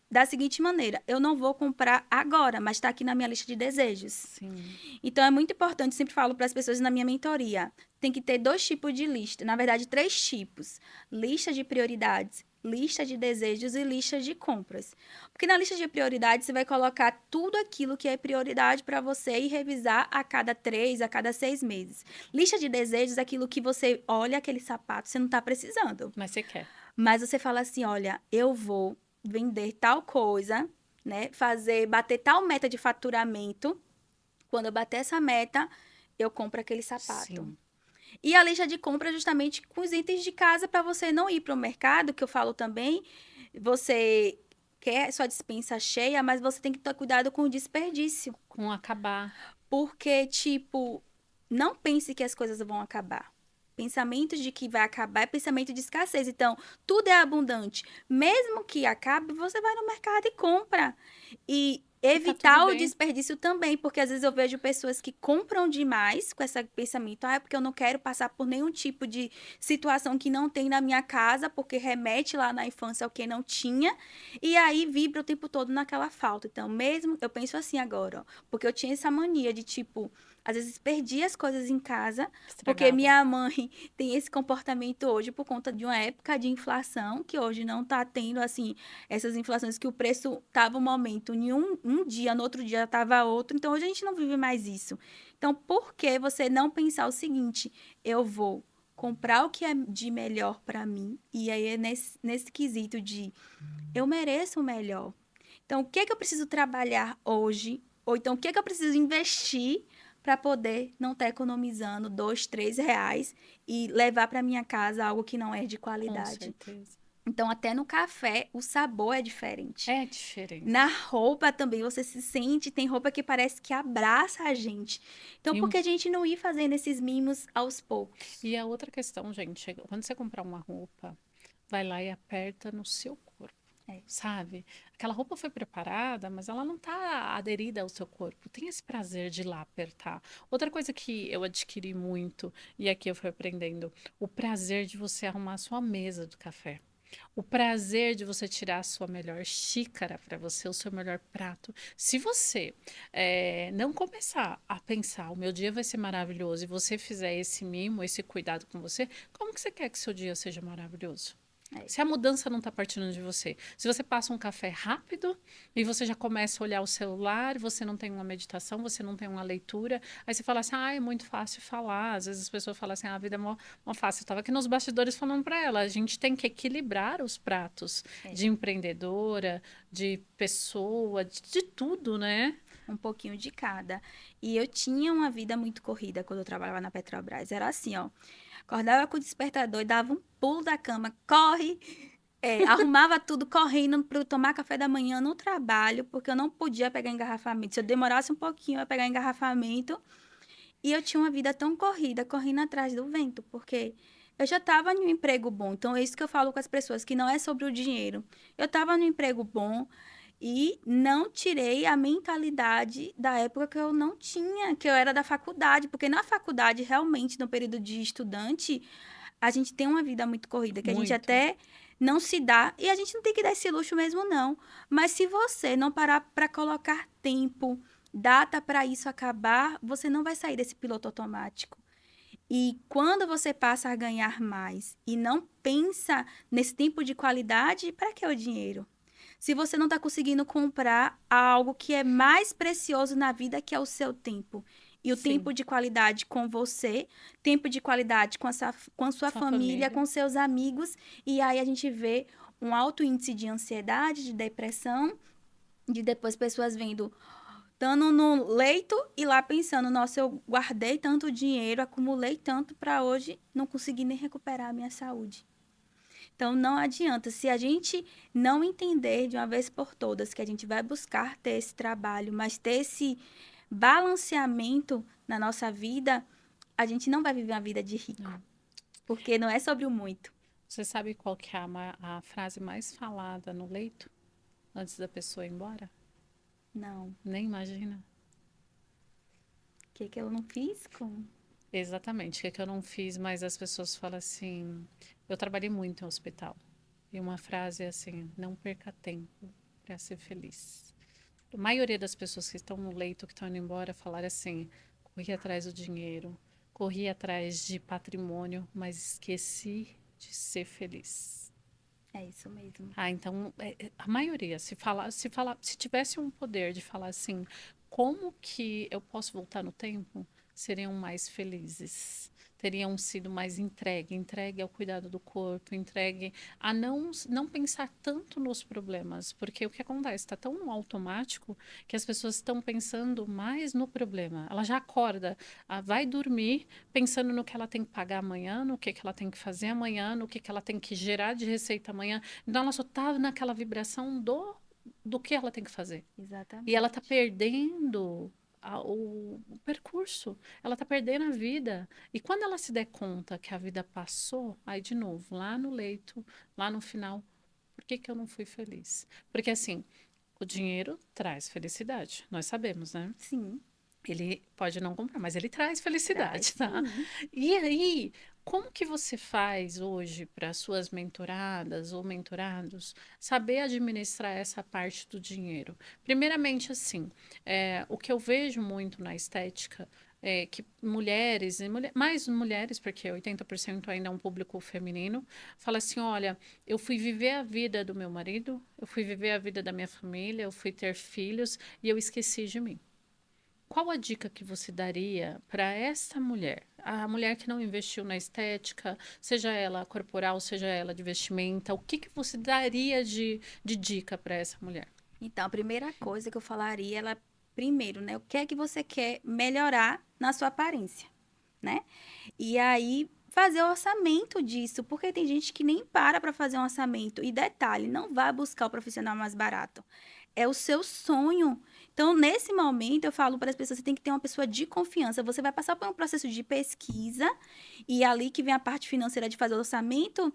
da seguinte maneira: eu não vou comprar agora, mas está aqui na minha lista de desejos. Sim. Então, é muito importante, sempre falo para as pessoas na minha mentoria, tem que ter 2 tipos de lista, na verdade, 3 tipos: lista de prioridades, lista de desejos e lista de compras. Porque na lista de prioridades você vai colocar tudo aquilo que é prioridade para você e revisar a cada 3, a cada 6 meses. Lista de desejos é aquilo que você olha aquele sapato, você não está precisando. Mas você quer. Mas você fala assim, olha, eu vou vender tal coisa, né? Bater tal meta de faturamento. Quando eu bater essa meta, eu compro aquele sapato. Sim. E a lista de compra é justamente com os itens de casa para você não ir para o mercado, que eu falo também. Você quer sua despensa cheia, mas você tem que ter cuidado com o desperdício. Com acabar. Porque, tipo, não pense que as coisas vão acabar. Pensamento de que vai acabar é pensamento de escassez. Então, tudo é abundante. Mesmo que acabe, você vai no mercado e compra. E E tá tudo evitar o bem. desperdício também, porque às vezes eu vejo pessoas que compram demais com esse pensamento, é porque eu não quero passar por nenhum tipo de situação que não tem na minha casa, porque remete lá na infância ao que não tinha, e aí vibra o tempo todo naquela falta. Então, mesmo, eu penso assim agora, ó, porque eu tinha essa mania de, tipo, às vezes perdia as coisas em casa, porque Estragava. minha mãe tem esse comportamento hoje por conta de uma época de inflação, que hoje não tá tendo, assim, essas inflações que o preço tava um momento em um dia, no outro dia tava outro. Então, hoje a gente não vive mais isso. Então, por que você não pensar o seguinte? Eu vou comprar o que é de melhor para mim. E aí é nesse quesito de eu mereço o melhor. Então, o que é que eu preciso trabalhar hoje? Ou então, o que é que eu preciso investir para poder não estar economizando R$ 2, R$ 3 e levar para minha casa algo que não é de Com qualidade? certeza. Então, até no café, o sabor é diferente. É diferente. Na roupa também, você se sente, tem roupa que parece que abraça a gente. Então, E, por que a gente não ir fazendo esses mimos aos poucos? e a outra questão, gente, quando você comprar uma roupa, vai lá e aperta no seu corpo. É. Sabe? Aquela roupa foi preparada, mas ela não está aderida ao seu corpo. Tem esse prazer de ir lá apertar. Outra coisa que eu adquiri muito, e aqui eu fui aprendendo, o prazer de você arrumar a sua mesa do café. O prazer de você tirar a sua melhor xícara para você, o seu melhor prato. Se você não começar a pensar, o meu dia vai ser maravilhoso, e você fizer esse mimo, esse cuidado com você, como que você quer que seu dia seja maravilhoso? É. Se a mudança não está partindo de você, se você passa um café rápido e você já começa a olhar o celular, você não tem uma meditação, você não tem uma leitura, aí você fala assim, é muito fácil falar. Às vezes as pessoas falam assim, a vida é mó fácil. Eu estava aqui nos bastidores falando para ela, a gente tem que equilibrar os pratos de empreendedora, de pessoa, de tudo, né? Um pouquinho de cada. E eu tinha uma vida muito corrida quando eu trabalhava na Petrobras. Era assim, ó. Acordava com o despertador e dava um pulo da cama, corre, arrumava tudo correndo para tomar café da manhã no trabalho, porque eu não podia pegar engarrafamento. Se eu demorasse um pouquinho a pegar engarrafamento, e eu tinha uma vida tão corrida, correndo atrás do vento, porque eu já estava em um emprego bom. Então, é isso que eu falo com as pessoas, que não é sobre o dinheiro. Eu estava no emprego bom e não tirei a mentalidade da época que eu não tinha, que eu era da faculdade, porque na faculdade, realmente, no período de estudante, a gente tem uma vida muito corrida, que a gente Muito. até não se dá, e a gente não tem que dar esse luxo mesmo, não. Mas se você não parar para colocar tempo, data para isso acabar, você não vai sair desse piloto automático. E quando você passa a ganhar mais e não pensa nesse tempo de qualidade, para que é o dinheiro? Se você não está conseguindo comprar algo que é mais precioso na vida, que é o seu tempo. E o Sim. tempo de qualidade com você, tempo de qualidade com a sua família, com seus amigos. E aí a gente vê um alto índice de ansiedade, de depressão, de depois pessoas vendo, estando no leito e lá pensando, nossa, eu guardei tanto dinheiro, acumulei tanto para hoje, não consegui nem recuperar a minha saúde. Então, não adianta. Se a gente não entender de uma vez por todas que a gente vai buscar ter esse trabalho, mas ter esse balanceamento na nossa vida, a gente não vai viver uma vida de rico. Não. Porque não é sobre o muito. Você sabe qual que é a frase mais falada no leito antes da pessoa ir embora? Não. Nem imagina. O que eu não fiz com... Exatamente, o que eu não fiz, mas as pessoas falam assim, eu trabalhei muito em hospital. E uma frase é assim, não perca tempo para ser feliz. A maioria das pessoas que estão no leito, que estão indo embora, falaram assim, corri atrás do dinheiro, corri atrás de patrimônio, mas esqueci de ser feliz. É isso mesmo. Então, a maioria, se tivesse um poder de falar assim, como que eu posso voltar no tempo, seriam mais felizes. Teriam sido mais entregue ao cuidado do corpo, entregue a não pensar tanto nos problemas, porque o que acontece está tão no automático que as pessoas estão pensando mais no problema. Ela já acorda, vai dormir pensando no que ela tem que pagar amanhã, no que ela tem que fazer amanhã, no que ela tem que gerar de receita amanhã. Então ela só está naquela vibração do que ela tem que fazer. Exatamente. E ela está perdendo o percurso, ela está perdendo a vida. E quando ela se der conta que a vida passou, aí de novo, lá no leito, lá no final, por que eu não fui feliz? Porque assim, o dinheiro traz felicidade, nós sabemos, né? Sim. Ele pode não comprar, mas ele traz felicidade, Traz, tá? sim. E aí, como que você faz hoje para suas mentoradas ou mentorados saber administrar essa parte do dinheiro? Primeiramente, assim, o que eu vejo muito na estética é que mulheres, mais mulheres, porque 80% ainda é um público feminino, fala assim, olha, eu fui viver a vida do meu marido, eu fui viver a vida da minha família, eu fui ter filhos e eu esqueci de mim. Qual a dica que você daria para essa mulher? A mulher que não investiu na estética, seja ela corporal, seja ela de vestimenta, o que você daria de dica para essa mulher? Então, a primeira coisa que eu falaria, ela, primeiro, né? O que é que você quer melhorar na sua aparência, né? E aí, fazer o orçamento disso, porque tem gente que nem para fazer um orçamento. E detalhe, não vai buscar o profissional mais barato. É o seu sonho. Então, nesse momento, eu falo para as pessoas, você tem que ter uma pessoa de confiança. Você vai passar por um processo de pesquisa, e é ali que vem a parte financeira de fazer o orçamento,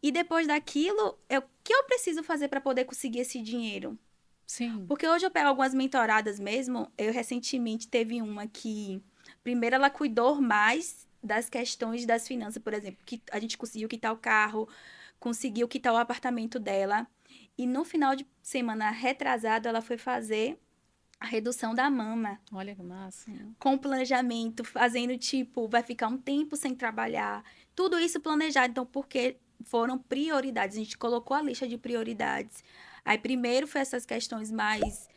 e depois daquilo, é o que eu preciso fazer para poder conseguir esse dinheiro. Sim. Porque hoje eu pego algumas mentoradas mesmo. Eu recentemente teve uma que, primeiro, ela cuidou mais das questões das finanças, por exemplo, que a gente conseguiu quitar o carro, conseguiu quitar o apartamento dela. E no final de semana retrasado, ela foi fazer a redução da mama. Olha que massa. Com planejamento, fazendo tipo, vai ficar um tempo sem trabalhar. Tudo isso planejado. Então, porque foram prioridades. A gente colocou a lista de prioridades. Aí, primeiro foi essas questões mais.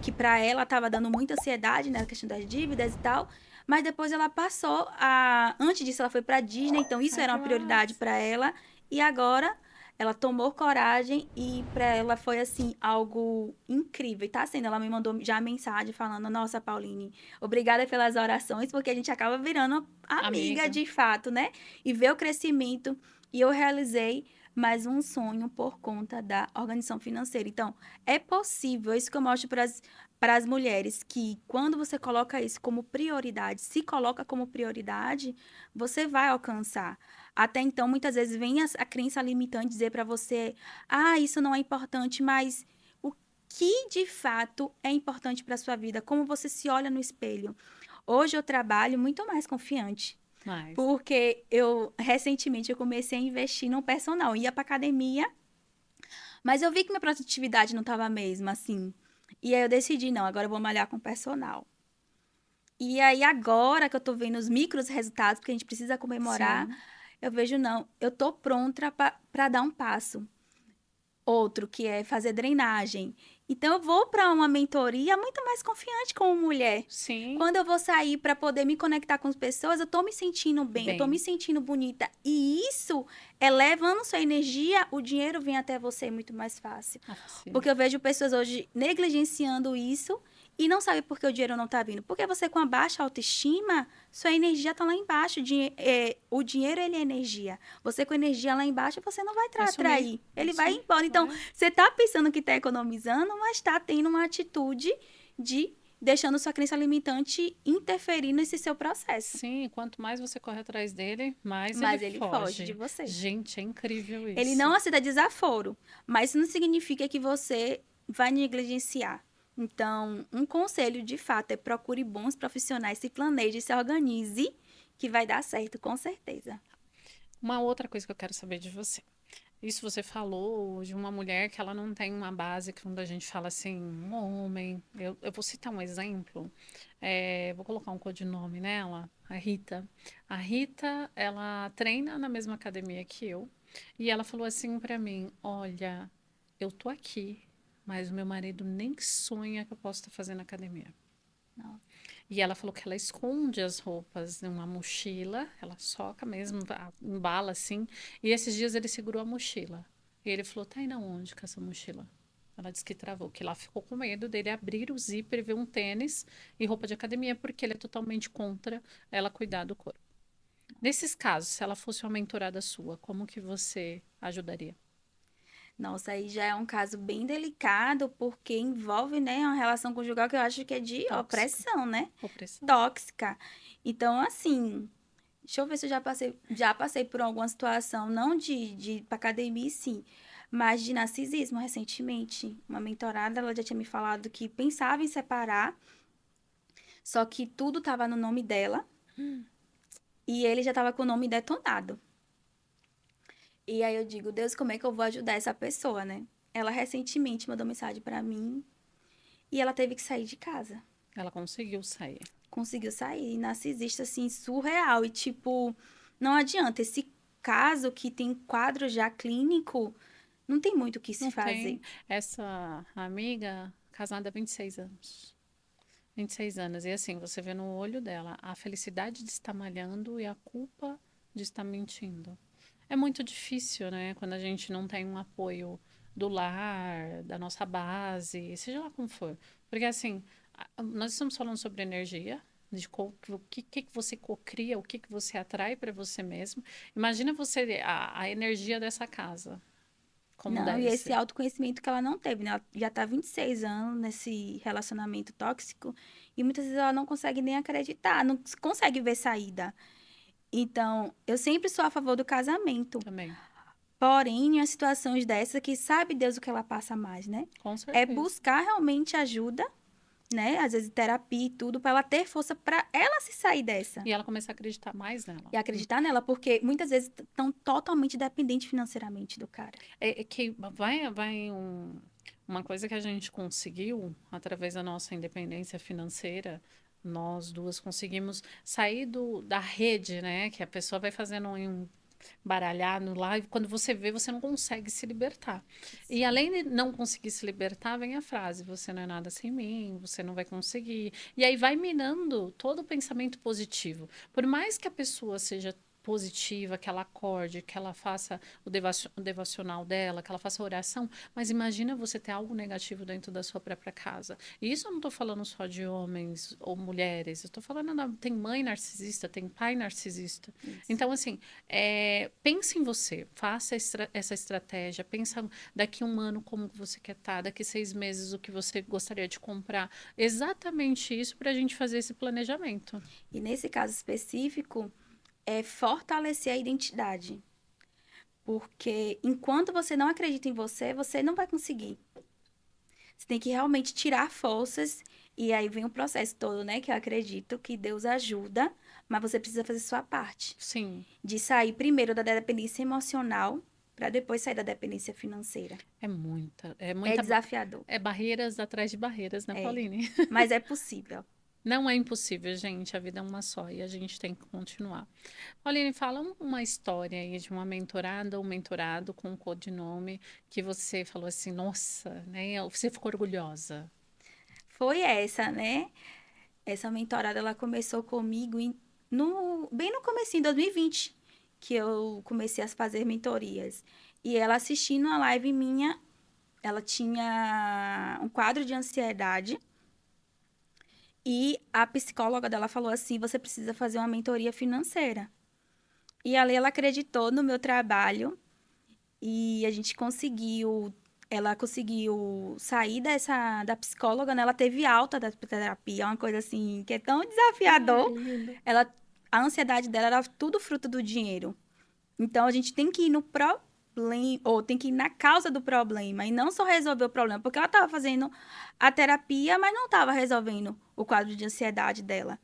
Que para ela estava dando muita ansiedade, né? A questão das dívidas e tal. Mas depois ela passou a. Antes disso, ela foi para Disney. Então, isso Ai, era que uma prioridade massa. para ela. E agora ela tomou coragem e para ela foi assim algo incrível. E tá sendo, ela me mandou já mensagem falando: "Nossa, Pauline, obrigada pelas orações, porque a gente acaba virando amiga Amiga. de fato, né? E ver o crescimento e eu realizei mais um sonho por conta da organização financeira. Então, é possível, é isso que eu mostro para as mulheres, que quando você coloca isso como prioridade, se coloca como prioridade, você vai alcançar. Até então, muitas vezes vem a crença limitante dizer para você: ah, isso não é importante, mas o que de fato é importante para sua vida? Como você se olha no espelho? Hoje eu trabalho muito mais confiante, Mas, porque eu recentemente eu comecei a investir no personal, ia para academia, mas eu vi que minha produtividade não estava a mesma, assim. E aí eu decidi, não, agora eu vou malhar com personal. E aí agora que eu tô vendo os micros resultados, porque a gente precisa comemorar, sim. eu vejo, não, eu tô pronta para dar um passo. Outro que é fazer drenagem. Então eu vou para uma mentoria muito mais confiante como mulher. Sim. Quando eu vou sair para poder me conectar com as pessoas, eu tô me sentindo bem, eu tô me Bem. sentindo bonita. E isso, elevando sua energia, o dinheiro vem até você muito mais fácil. Ah, sim. Porque eu vejo pessoas hoje negligenciando isso e não sabe por que o dinheiro não tá vindo. Porque você com a baixa autoestima, sua energia tá lá embaixo. O dinheiro, ele é energia. Você com energia lá embaixo, você não vai Vai sumir. atrair. Vai Ele vai sumir. embora. Então, Vai. você tá pensando que tá economizando, mas tá tendo uma atitude de deixando sua crença limitante interferir nesse seu processo. Sim, quanto mais você corre atrás dele, mais ele Mas ele foge de foge. você. Gente, é incrível Ele isso. não aceita desaforo, mas isso não significa que você vai negligenciar. Então, um conselho de fato é procure bons profissionais, se planeje, se organize, que vai dar certo, com certeza. Uma outra coisa que eu quero saber de você. Isso você falou de uma mulher que ela não tem uma base, que quando a gente fala assim, um homem. Eu vou citar um exemplo. Vou colocar um codinome nela, a Rita. A Rita, ela treina na mesma academia que eu. E ela falou assim pra mim: Olha, eu tô aqui, mas o meu marido nem sonha que eu possa estar fazendo academia. Não. E ela falou que ela esconde as roupas numa mochila, ela soca mesmo, embala assim. E esses dias ele segurou a mochila. E ele falou: Tá indo aonde com essa mochila? Ela disse que travou, que lá ficou com medo dele abrir o zíper e ver um tênis e roupa de academia, porque ele é totalmente contra ela cuidar do corpo. Nesses casos, se ela fosse uma mentorada sua, como que você ajudaria? Nossa, aí já é um caso bem delicado, porque envolve, né, uma relação conjugal que eu acho que é de Tóxica, opressão, né? opressão. Tóxica. Então, assim, deixa eu ver se eu já passei por alguma situação, não de ir pra academia, sim, mas de narcisismo recentemente. Uma mentorada, ela já tinha me falado que pensava em separar, só que tudo tava no nome dela e ele já tava com o nome detonado. E aí eu digo, Deus, como é que eu vou ajudar essa pessoa, né? Ela recentemente mandou mensagem pra mim e ela teve que sair de casa. Ela conseguiu sair. Conseguiu sair, narcisista, assim, surreal. E, tipo, não adianta. Esse caso que tem quadro já clínico, não tem muito o que se Não tem fazer. essa amiga casada há 26 anos. 26 anos. E assim, você vê no olho dela a felicidade de estar malhando e a culpa de estar mentindo. É muito difícil, né? Quando a gente não tem um apoio do lar, da nossa base, seja lá como for. Porque assim, nós estamos falando sobre energia, o que você cocria, o que você atrai para você mesmo. Imagina você, a energia dessa casa, como Não, e deve esse ser. autoconhecimento que ela não teve, né? Ela já tá 26 anos nesse relacionamento tóxico e muitas vezes ela não consegue nem acreditar, não consegue ver saída. Então, eu sempre sou a favor do casamento. Também, Porém, em situações dessas que sabe Deus o que ela passa mais, né? com É certeza. buscar realmente ajuda, né? Às vezes terapia e tudo, para ela ter força para ela se sair dessa. E ela começa a acreditar mais nela. E acreditar nela, porque muitas vezes estão totalmente dependentes financeiramente do cara. É que vai uma coisa que a gente conseguiu através da nossa independência financeira. Nós duas conseguimos sair da rede, né? Que a pessoa vai fazendo um baralhado lá, e quando você vê, você não consegue se libertar. E além de não conseguir se libertar, vem a frase: você não é nada sem mim, você não vai conseguir. E aí vai minando todo o pensamento positivo. Por mais que a pessoa seja positiva, que ela acorde, que ela faça o devocional dela, que ela faça a oração, mas imagina você ter algo negativo dentro da sua própria casa. E isso eu não estou falando só de homens ou mulheres, eu estou falando, tem mãe narcisista, tem pai narcisista. Isso. Então, assim, pense em você, faça essa estratégia, pensa daqui um ano como você quer estar, daqui 6 meses o que você gostaria de comprar. Exatamente isso para a gente fazer esse planejamento. E nesse caso específico, é fortalecer a identidade. Porque enquanto você não acredita em você, você não vai conseguir. Você tem que realmente tirar forças. E aí vem o processo todo, né? Que eu acredito que Deus ajuda, mas você precisa fazer sua parte. Sim, De sair primeiro da dependência emocional, para depois sair da dependência financeira. é É muita, desafiador. é barreiras atrás de barreiras, né, É. Pauline? Mas é possível. Não é impossível, gente, a vida é uma só e a gente tem que continuar. Pauline, fala uma história aí de uma mentorada ou mentorado com um codinome que você falou assim, nossa, né? Você ficou orgulhosa. Foi essa, né? Essa mentorada, ela começou comigo bem no comecinho, em 2020, que eu comecei a fazer mentorias. E ela assistindo a live minha, ela tinha um quadro de ansiedade e a psicóloga dela falou assim, você precisa fazer uma mentoria financeira. E ali ela acreditou no meu trabalho e a gente conseguiu, ela conseguiu sair da psicóloga, né? Ela teve alta da terapia, uma coisa assim que é tão Ai, que desafiador. lindo. Ela, a ansiedade dela era tudo fruto do dinheiro. Então a gente tem que ir no problema, ou tem que ir na causa do problema e não só resolver o problema, porque ela estava fazendo a terapia, mas não estava resolvendo o quadro de ansiedade dela.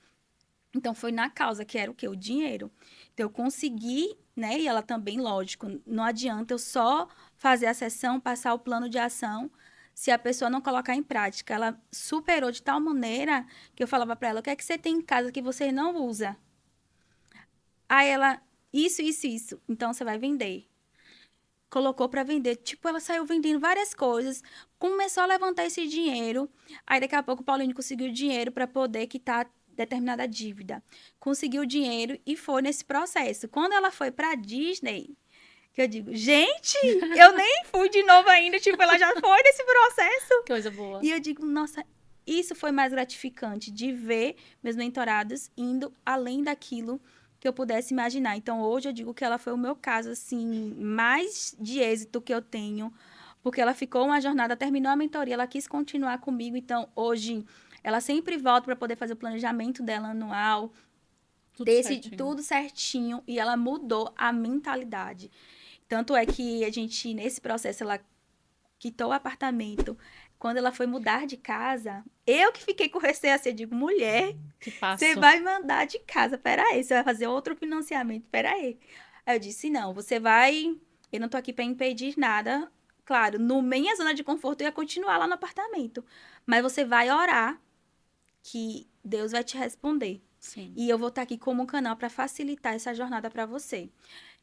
Então foi na causa, que era o quê? O dinheiro. Então eu consegui, né? E ela também, lógico, não adianta eu só fazer a sessão, passar o plano de ação, se a pessoa não colocar em prática. Ela superou de tal maneira que eu falava para ela: o que é que você tem em casa que você não usa? Aí ela, isso. Então você vai vender. Colocou para vender. Tipo, ela saiu vendendo várias coisas, começou a levantar esse dinheiro. Aí daqui a pouco o Paulinho conseguiu dinheiro para poder quitar determinada dívida. Conseguiu dinheiro e foi nesse processo. Quando ela foi para Disney, que eu digo, gente, eu nem fui de novo ainda, tipo, ela já foi nesse processo. Coisa boa. E eu digo, nossa, isso foi mais gratificante de ver meus mentorados indo além daquilo que eu pudesse imaginar. Então, hoje eu digo que ela foi o meu caso, assim, mais de êxito que eu tenho, porque ela ficou uma jornada, terminou a mentoria, ela quis continuar comigo. Então, hoje, ela sempre volta para poder fazer o planejamento dela anual, Tudo desse certinho. tudo certinho, e ela mudou a mentalidade. Tanto é que a gente, nesse processo, ela quitou o apartamento. Quando ela foi mudar de casa, eu que fiquei com receio assim, eu digo, mulher, Que você passo. vai mandar de casa, peraí, você vai fazer outro financiamento, peraí. Aí eu disse, não, você vai, eu não tô aqui para impedir nada. Claro, no minha zona de conforto eu ia continuar lá no apartamento, mas você vai orar que Deus vai te responder. Sim. E eu vou estar aqui como um canal para facilitar essa jornada para você.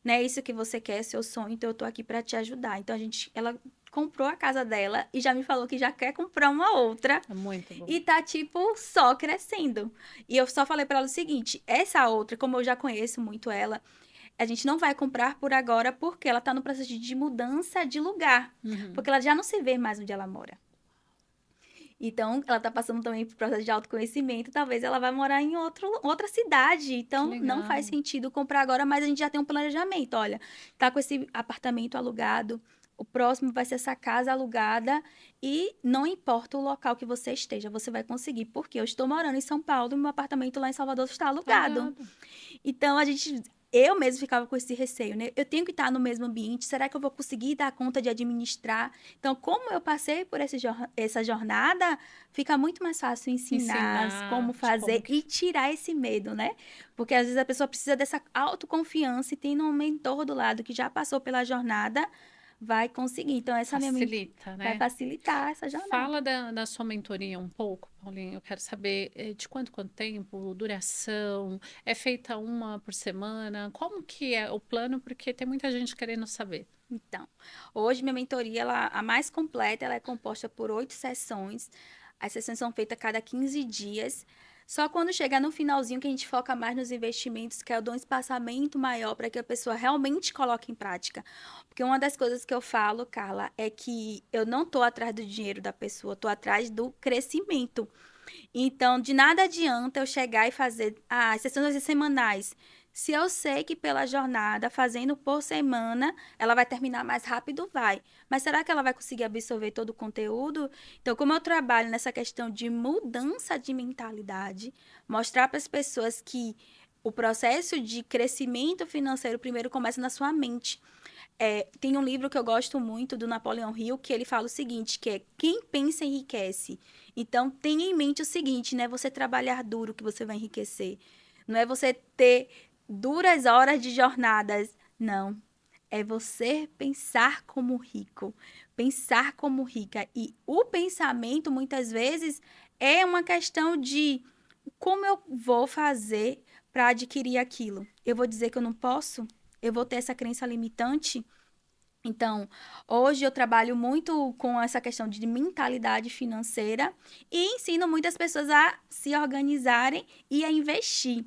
Não é isso que você quer, seu sonho, então eu tô aqui para te ajudar. Então ela comprou a casa dela e já me falou que já quer comprar uma outra É muito bom. e tá tipo só crescendo. E eu só falei para ela o seguinte, essa outra, como eu já conheço muito ela, a gente não vai comprar por agora porque ela tá no processo de mudança de lugar, Uhum. porque ela já não se vê mais onde ela mora. Então, ela está passando também por processo de autoconhecimento, talvez ela vai morar em outra cidade. Que Então, não faz legal. sentido comprar agora, mas a gente já tem um planejamento. Olha, tá com esse apartamento alugado, o próximo vai ser essa casa alugada e não importa o local que você esteja, você vai conseguir. Porque eu estou morando em São Paulo e meu apartamento lá em Salvador está Tá alugado. alugado. Então, eu mesmo ficava com esse receio, né? Eu tenho que estar no mesmo ambiente, será que eu vou conseguir dar conta de administrar? Então, como eu passei por essa jornada, fica muito mais fácil ensinar como Ensinar de como fazer que e tirar esse medo, né? Porque às vezes a pessoa precisa dessa autoconfiança e tendo um mentor do lado que já passou pela jornada, vai conseguir. Então, essa minha facilita, vai né? facilitar essa jornada. Fala da sua mentoria um pouco, Paulinho. Eu quero saber de quanto tempo, duração, é feita uma por semana? Como que é o plano? Porque tem muita gente querendo saber. Então, hoje minha mentoria, a mais completa, ela é composta por 8 sessões. As sessões são feitas a cada 15 dias. Só quando chegar no finalzinho que a gente foca mais nos investimentos, que eu dou um espaçamento maior para que a pessoa realmente coloque em prática. Porque uma das coisas que eu falo, Carla, é que eu não estou atrás do dinheiro da pessoa, estou atrás do crescimento. Então, de nada adianta eu chegar e fazer as sessões vai ser semanais. Se eu sei que pela jornada, fazendo por semana, ela vai terminar mais rápido, vai. Mas será que ela vai conseguir absorver todo o conteúdo? Então, como eu trabalho nessa questão de mudança de mentalidade, mostrar para as pessoas que o processo de crescimento financeiro primeiro começa na sua mente. Tem um livro que eu gosto muito do Napoleão Hill que ele fala o seguinte, que é quem pensa enriquece. Então tenha em mente o seguinte, não é você trabalhar duro que você vai enriquecer. Não é você ter duras horas de jornadas. Não. É você pensar como rico, pensar como rica. E o pensamento, muitas vezes, é uma questão de como eu vou fazer para adquirir aquilo. Eu vou dizer que eu não posso? Eu vou ter essa crença limitante? Então, hoje eu trabalho muito com essa questão de mentalidade financeira e ensino muitas pessoas a se organizarem e a investir.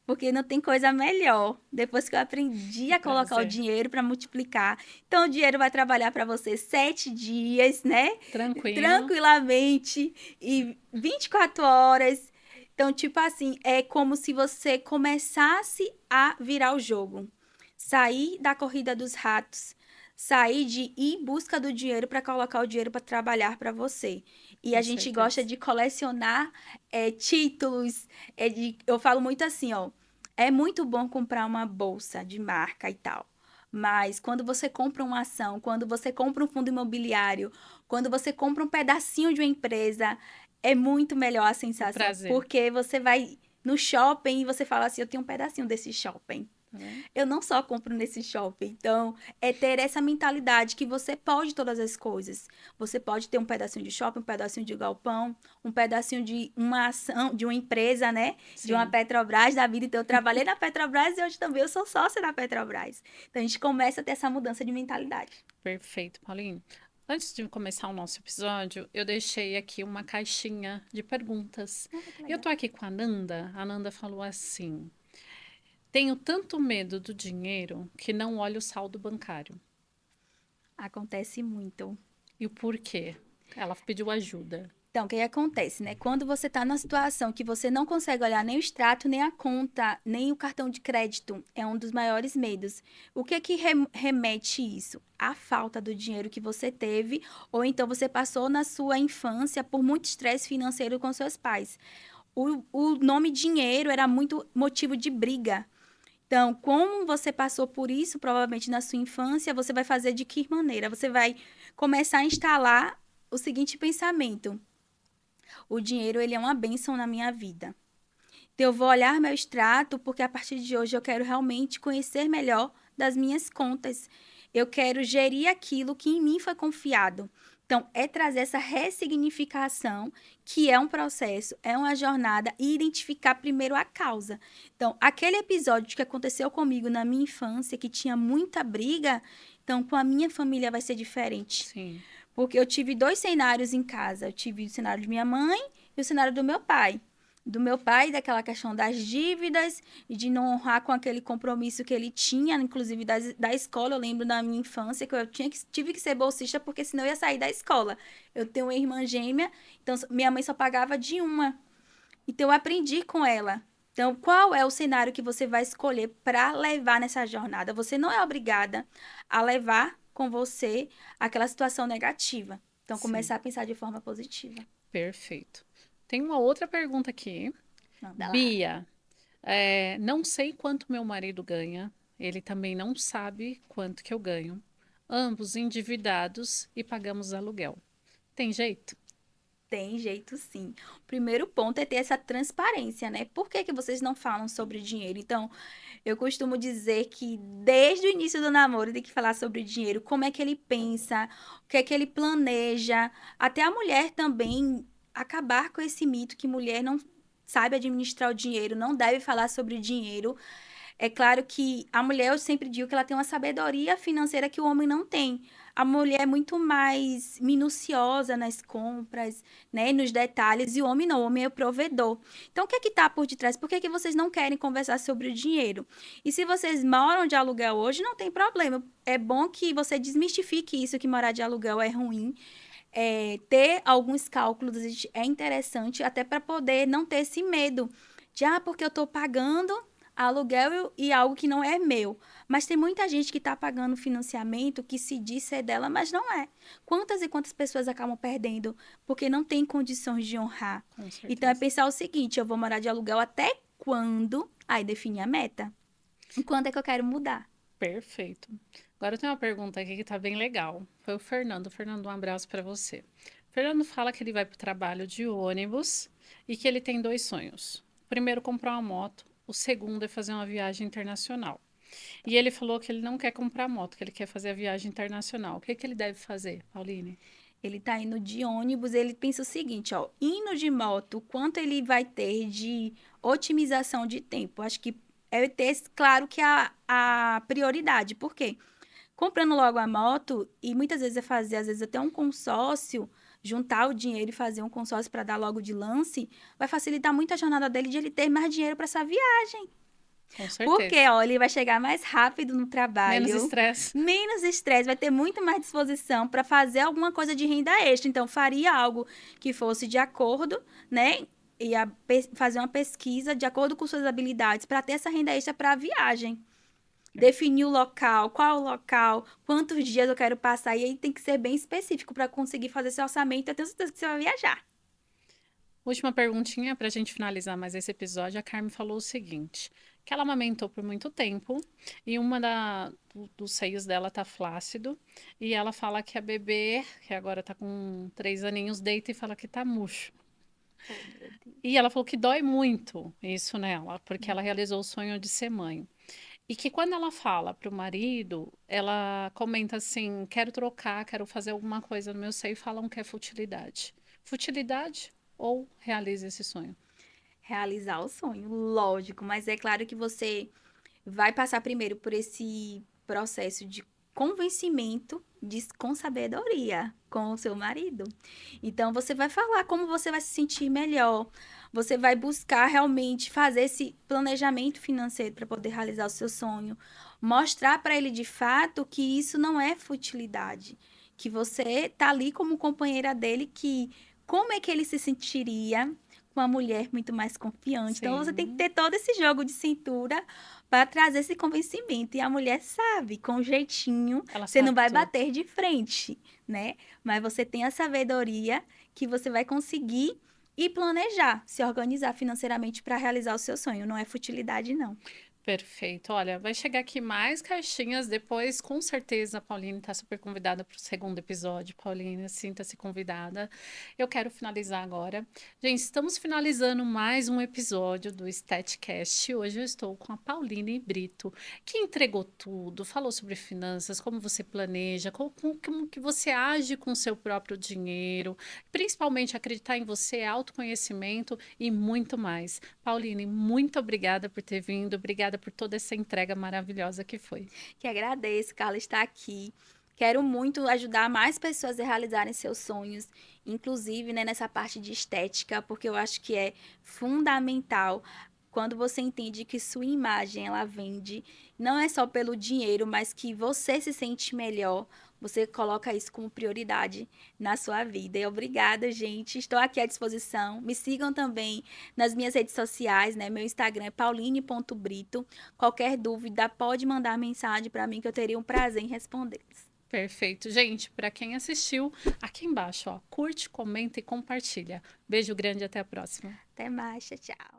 Porque não tem coisa melhor. Depois que eu aprendi Que a colocar o prazer. dinheiro para multiplicar. Então, o dinheiro vai trabalhar para você 7 dias, né? Tranquilo. Tranquilamente. E 24 horas. Então, tipo assim, é como se você começasse a virar o jogo. Sair da corrida dos ratos. Sair de ir em busca do dinheiro para colocar o dinheiro para trabalhar para você. E a Com gente gosta certeza. de colecionar títulos. Eu falo muito assim, ó. É muito bom comprar uma bolsa de marca e tal. Mas quando você compra uma ação, quando você compra um fundo imobiliário, quando você compra um pedacinho de uma empresa, é muito melhor a O sensação. prazer. Porque você vai no shopping e você fala assim: eu tenho um pedacinho desse shopping. Tá vendo? Eu não só compro nesse shopping. Então, é ter essa mentalidade que você pode todas as coisas. Você pode ter um pedacinho de shopping, um pedacinho de galpão, um pedacinho de uma ação, de uma empresa, né? De uma Sim, Petrobras da vida. Então, eu trabalhei na Petrobras e hoje também eu sou sócia da Petrobras. Então, a gente começa a ter essa mudança de mentalidade. perfeito, Paulinho. Antes de começar o nosso episódio, eu deixei aqui uma caixinha de perguntas. Ah, que Eu legal. tô aqui com a Nanda. A Nanda falou assim: tenho tanto medo do dinheiro que não olho o saldo bancário. Acontece muito. E o porquê? Ela pediu ajuda. Então, o que acontece, né? Quando você está numa situação que você não consegue olhar nem o extrato, nem a conta, nem o cartão de crédito, é um dos maiores medos. O que é que remete isso? A falta do dinheiro que você teve, ou então você passou na sua infância por muito estresse financeiro com seus pais. O nome dinheiro era muito motivo de briga. Então, como você passou por isso, provavelmente na sua infância, você vai fazer de que maneira? Você vai começar a instalar o seguinte pensamento: o dinheiro, ele é uma bênção na minha vida. Então, eu vou olhar meu extrato, porque a partir de hoje eu quero realmente conhecer melhor das minhas contas. Eu quero gerir aquilo que em mim foi confiado. Então, é trazer essa ressignificação, que é um processo, é uma jornada, e identificar primeiro a causa. Então, aquele episódio que aconteceu comigo na minha infância, que tinha muita briga, então, com a minha família vai ser diferente. Sim, Porque eu tive 2 cenários em casa. Eu tive o cenário de minha mãe e o cenário do meu pai. do meu pai, daquela questão das dívidas e de não honrar com aquele compromisso que ele tinha, inclusive da escola. Eu lembro da minha infância que tive que ser bolsista porque senão eu ia sair da escola. Eu tenho uma irmã gêmea, então minha mãe só pagava de uma. Então eu aprendi com ela. Então, qual é o cenário que você vai escolher para levar nessa jornada? Você não é obrigada a levar com você aquela situação negativa. Então, Sim, começar a pensar de forma positiva. perfeito. Tem uma outra pergunta aqui. Manda lá. Bia, não sei quanto meu marido ganha, ele também não sabe quanto que eu ganho. Ambos endividados e pagamos aluguel. Tem jeito? Tem jeito sim. O primeiro ponto é ter essa transparência, né? Por que que vocês não falam sobre dinheiro? Então, eu costumo dizer que desde o início do namoro tem que falar sobre dinheiro, como é que ele pensa, o que é que ele planeja, até a mulher também acabar com esse mito que mulher não sabe administrar o dinheiro, não deve falar sobre dinheiro. É claro que a mulher, eu sempre digo que ela tem uma sabedoria financeira que o homem não tem. A mulher é muito mais minuciosa nas compras, né, nos detalhes, e o homem não, o homem é o provedor. Então, o que é que está por detrás? Por que que vocês não querem conversar sobre o dinheiro? E se vocês moram de aluguel hoje, não tem problema. É bom que você desmistifique isso, que morar de aluguel é ruim. Ter alguns cálculos é interessante, até para poder não ter esse medo de, porque eu estou pagando aluguel e algo que não é meu. Mas tem muita gente que está pagando financiamento que se diz ser dela, mas não é. Quantas e quantas pessoas acabam perdendo porque não tem condições de honrar? Com Então é certeza. pensar o seguinte: eu vou morar de aluguel até quando? Aí definir a meta. E quando é que eu quero mudar? Perfeito. Agora eu tenho uma pergunta aqui que tá bem legal. Foi o Fernando. Fernando, um abraço para você. O Fernando fala que ele vai para o trabalho de ônibus e que ele tem dois sonhos. O primeiro, comprar uma moto. O segundo é fazer uma viagem internacional. E ele falou que ele não quer comprar moto, que ele quer fazer a viagem internacional. O que que ele deve fazer, Pauline? Ele tá indo de ônibus, ele pensa o seguinte, ó, indo de moto, quanto ele vai ter de otimização de tempo? Acho que é ter, claro que a prioridade. Por quê? Comprando logo a moto, e muitas vezes é fazer, às vezes até um consórcio, juntar o dinheiro e fazer um consórcio para dar logo de lance, vai facilitar muito a jornada dele de ele ter mais dinheiro para essa viagem. Com Porque, certeza. ó, ele vai chegar mais rápido no Menos trabalho, estresse. menos estresse, vai ter muito mais disposição para fazer alguma coisa de renda extra. Então, faria algo que fosse de acordo, né? Fazer uma pesquisa de acordo com suas habilidades para ter essa renda extra para a viagem. Definir o local, qual o local, quantos dias eu quero passar. E aí tem que ser bem específico para conseguir fazer esse orçamento. Eu tenho certeza que você vai viajar. Última perguntinha para a gente finalizar mais esse episódio. A Carmen falou o seguinte: que ela amamentou por muito tempo e dos seios dela tá flácido. E ela fala que a bebê, que agora tá com 3 aninhos, deita e fala que tá murcho. Oh, meu Deus. E ela falou que dói muito isso nela, porque ela realizou o sonho de ser mãe. E que quando ela fala pro marido, ela comenta assim: quero trocar, quero fazer alguma coisa no meu seio, e falam que é futilidade. Futilidade ou realiza esse sonho? Realizar o sonho, lógico, mas é claro que você vai passar primeiro por esse processo de convencimento com sabedoria com o seu marido. Então você vai falar como você vai se sentir melhor. Você vai buscar realmente fazer esse planejamento financeiro para poder realizar o seu sonho, mostrar para ele de fato que isso não é futilidade, que você tá ali como companheira dele, que como é que ele se sentiria com uma mulher muito mais confiante. Então você tem que Sim, ter todo esse jogo de cintura para trazer esse convencimento. E a mulher sabe, com jeitinho, ela você não sabe vai tudo. bater de frente, né? Mas você tem a sabedoria que você vai conseguir e planejar, se organizar financeiramente para realizar o seu sonho. Não é futilidade, não. Perfeito. Olha, vai chegar aqui mais caixinhas depois, com certeza. A Pauline está super convidada para o segundo episódio. Pauline, sinta-se convidada. Eu quero finalizar agora. Gente, estamos finalizando mais um episódio do Statcast. Hoje eu estou com a Pauline Brito, que entregou tudo, falou sobre finanças, como você planeja, como que você age com o seu próprio dinheiro, principalmente acreditar em você, autoconhecimento e muito mais. Pauline, muito obrigada por ter vindo, obrigada por toda essa entrega maravilhosa que foi. Que agradeço, Carla, estar aqui. Quero muito ajudar mais pessoas a realizarem seus sonhos, inclusive, né, nessa parte de estética, porque eu acho que é fundamental quando você entende que sua imagem ela vende, não é só pelo dinheiro, mas que você se sente melhor, você coloca isso como prioridade na sua vida. E obrigada, gente. Estou aqui à disposição. Me sigam também nas minhas redes sociais, né? Meu Instagram é pauline.brito. Qualquer dúvida, pode mandar mensagem para mim que eu teria um prazer em respondê-los. Perfeito. Gente, para quem assistiu, aqui embaixo, ó, curte, comenta e compartilha. Beijo grande e até a próxima. Até mais, tchau, tchau.